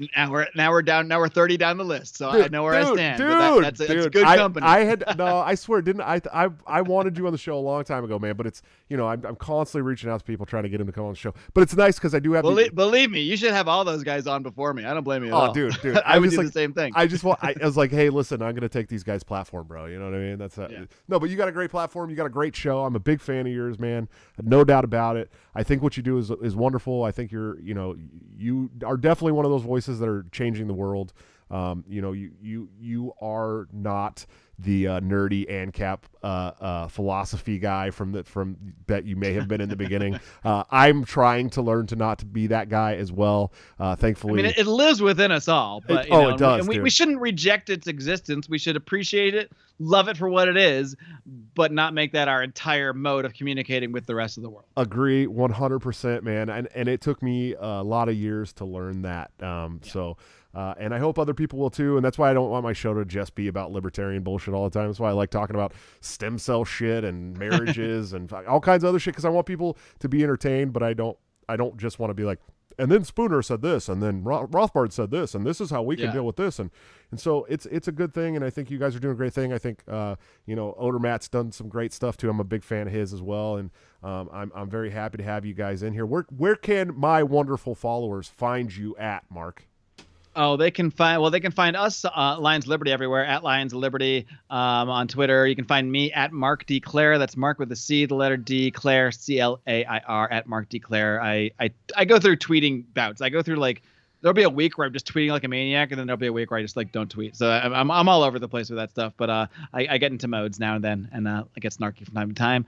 down. Now we're 30 down the list, so I know where I stand. Dude, that's good company. I wanted you on the show a long time ago, man. But it's I'm constantly reaching out to people trying to get them to come on the show. But it's nice because I do have. Believe me, you should have all those guys on before me. I don't blame you at all. Dude, I would do the same thing. I was like, hey, listen, I'm gonna take these guys' platform, bro. You know what I mean? That's no, but you got a great platform. You got a great show. I'm a big fan of yours, man. No doubt about it. I think what you do is wonderful. I think you are definitely one of those voices that are changing the world. You are not nerdy ANCAP philosophy guy from that you may have been in the beginning. I'm trying to learn to not to be that guy as well. Thankfully, I mean, it lives within us all, but it does. We shouldn't reject its existence. We should appreciate it, love it for what it is, but not make that our entire mode of communicating with the rest of the world. Agree 100%, man. And it took me a lot of years to learn that. So, and I hope other people will too. And that's why I don't want my show to just be about libertarian bullshit all the time. That's why I like talking about stem cell shit and marriages and all kinds of other shit, because I want people to be entertained, but I don't just want to be like, and then Spooner said this, and then Rothbard said this, and this is how we can deal with this, and so it's a good thing, and I think you guys are doing a great thing. I think Odermatt's done some great stuff too. I'm a big fan of his as well, and I'm very happy to have you guys in here. Where can my wonderful followers find you at, Marc? Oh, they can find us, Lions Liberty, everywhere, at Lions Liberty, on Twitter. You can find me at Marc D. Clair. That's Marc with a C, the letter D, Clair, Clair, at Marc D. Clair. I go through tweeting bouts. I go through, like, there'll be a week where I'm just tweeting like a maniac, and then there'll be a week where I just, like, don't tweet. So I'm all over the place with that stuff. But I get into modes now and then, and I get snarky from time to time.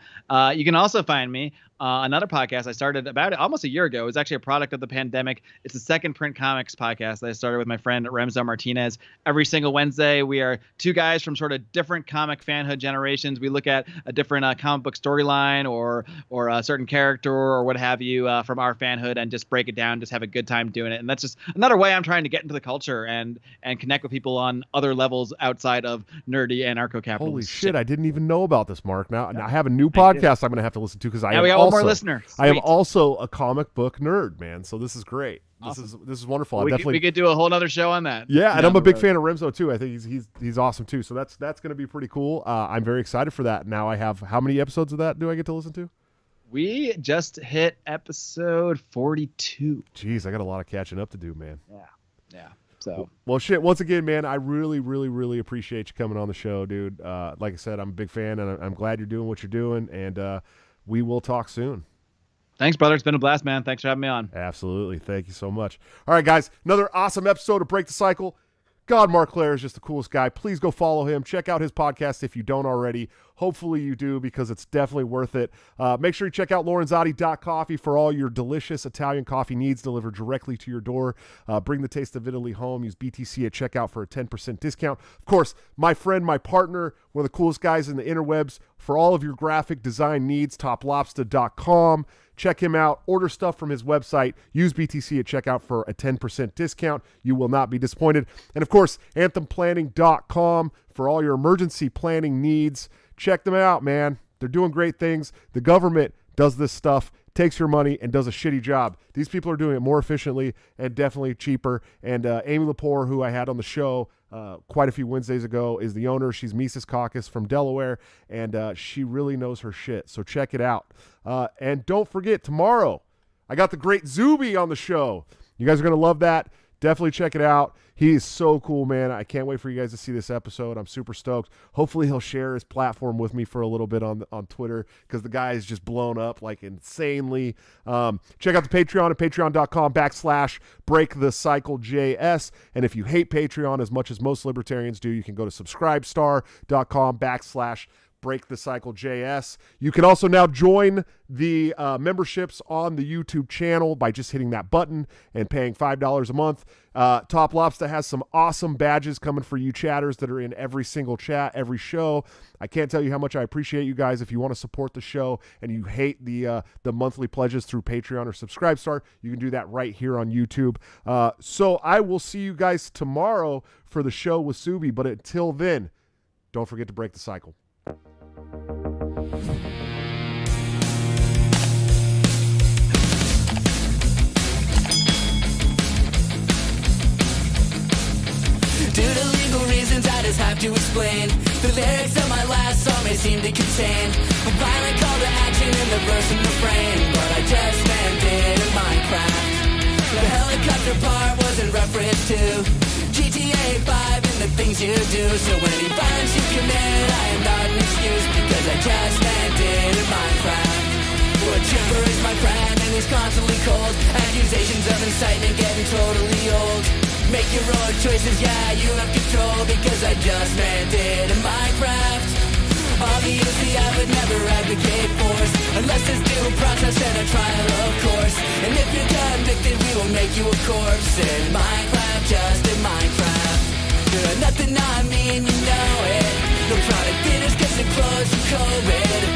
You can also find me another podcast I started about almost a year ago. It was actually a product of the pandemic. It's the Second Print Comics podcast that I started with my friend Remzo Martinez. Every single Wednesday, we are two guys from sort of different comic fanhood generations. We look at a different comic book storyline or a certain character or what have you from our fanhood and just break it down, just have a good time doing it. And that's just another way I'm trying to get into the culture and connect with people on other levels outside of nerdy anarcho-capitalist. Holy shit, I didn't even know about this, Marc. Now I have a new podcast I'm going to have to listen to, because one more listener. I am also a comic book nerd, man. So this is great. Awesome. This is wonderful. We could do a whole other show on that. Yeah, and I'm a big fan of Remzo too. I think he's awesome too. So that's going to be pretty cool. I'm very excited for that. Now I have, how many episodes of that do I get to listen to? We just hit episode 42. Jeez, I got a lot of catching up to do, man. Yeah. So, well, shit. Once again, man, I really, really, really appreciate you coming on the show, dude. Like I said, I'm a big fan, and I'm glad you're doing what you're doing. And we will talk soon. Thanks, brother. It's been a blast, man. Thanks for having me on. Absolutely. Thank you so much. All right, guys. Another awesome episode of Break the Cycle. God, Marc Clair is just the coolest guy. Please go follow him. Check out his podcast if you don't already. Hopefully you do, because it's definitely worth it. Make sure you check out Lorenzotti.coffee for all your delicious Italian coffee needs delivered directly to your door. Bring the taste of Italy home. Use BTC at checkout for a 10% discount. Of course, my friend, my partner, one of the coolest guys in the interwebs, for all of your graphic design needs, toplobster.com. Check him out. Order stuff from his website. Use BTC at checkout for a 10% discount. You will not be disappointed. And, of course, anthemplanning.com for all your emergency planning needs. Check them out, man. They're doing great things. The government does this stuff, takes your money, and does a shitty job. These people are doing it more efficiently and definitely cheaper. And Amy Lepore, who I had on the show quite a few Wednesdays ago, is the owner. She's Mises Caucus from Delaware, and she really knows her shit. So check it out. And don't forget, tomorrow, I got the great Zuby on the show. You guys are going to love that. Definitely check it out. He is so cool, man. I can't wait for you guys to see this episode. I'm super stoked. Hopefully he'll share his platform with me for a little bit on Twitter, because the guy is just blown up like insanely. Check out the Patreon at patreon.com/breakthecyclejs. And if you hate Patreon as much as most libertarians do, you can go to subscribestar.com/breakthecyclejs. You can also now join the memberships on the YouTube channel by just hitting that button and paying $5 a month. Top Lobster has some awesome badges coming for you chatters that are in every single chat, every show. I can't tell you how much I appreciate you guys. If you want to support the show and you hate the monthly pledges through Patreon or Subscribestar, you can do that right here on YouTube. So I will see you guys tomorrow for the show with Subi. But until then, don't forget to break the cycle. Due to legal reasons, I just have to explain. The lyrics of my last song may seem to contain a violent call to action in the verse and refrain, but I just meant it in Minecraft. The helicopter part was in reference to GTA 5 and the things you do. So any violence you commit, I am not an excuse, because I just meant it in Minecraft. Well, Chipper is my friend and he's constantly cold. Accusations of incitement getting totally old. Make your own choices, yeah, you have control, because I just meant it in Minecraft. Obviously I would never advocate force, unless there's due process and a trial, of course. And if you're convicted, we will make you a corpse in Minecraft, just in Minecraft. Nothing on me and you know it. No product bidders cause it closed from COVID.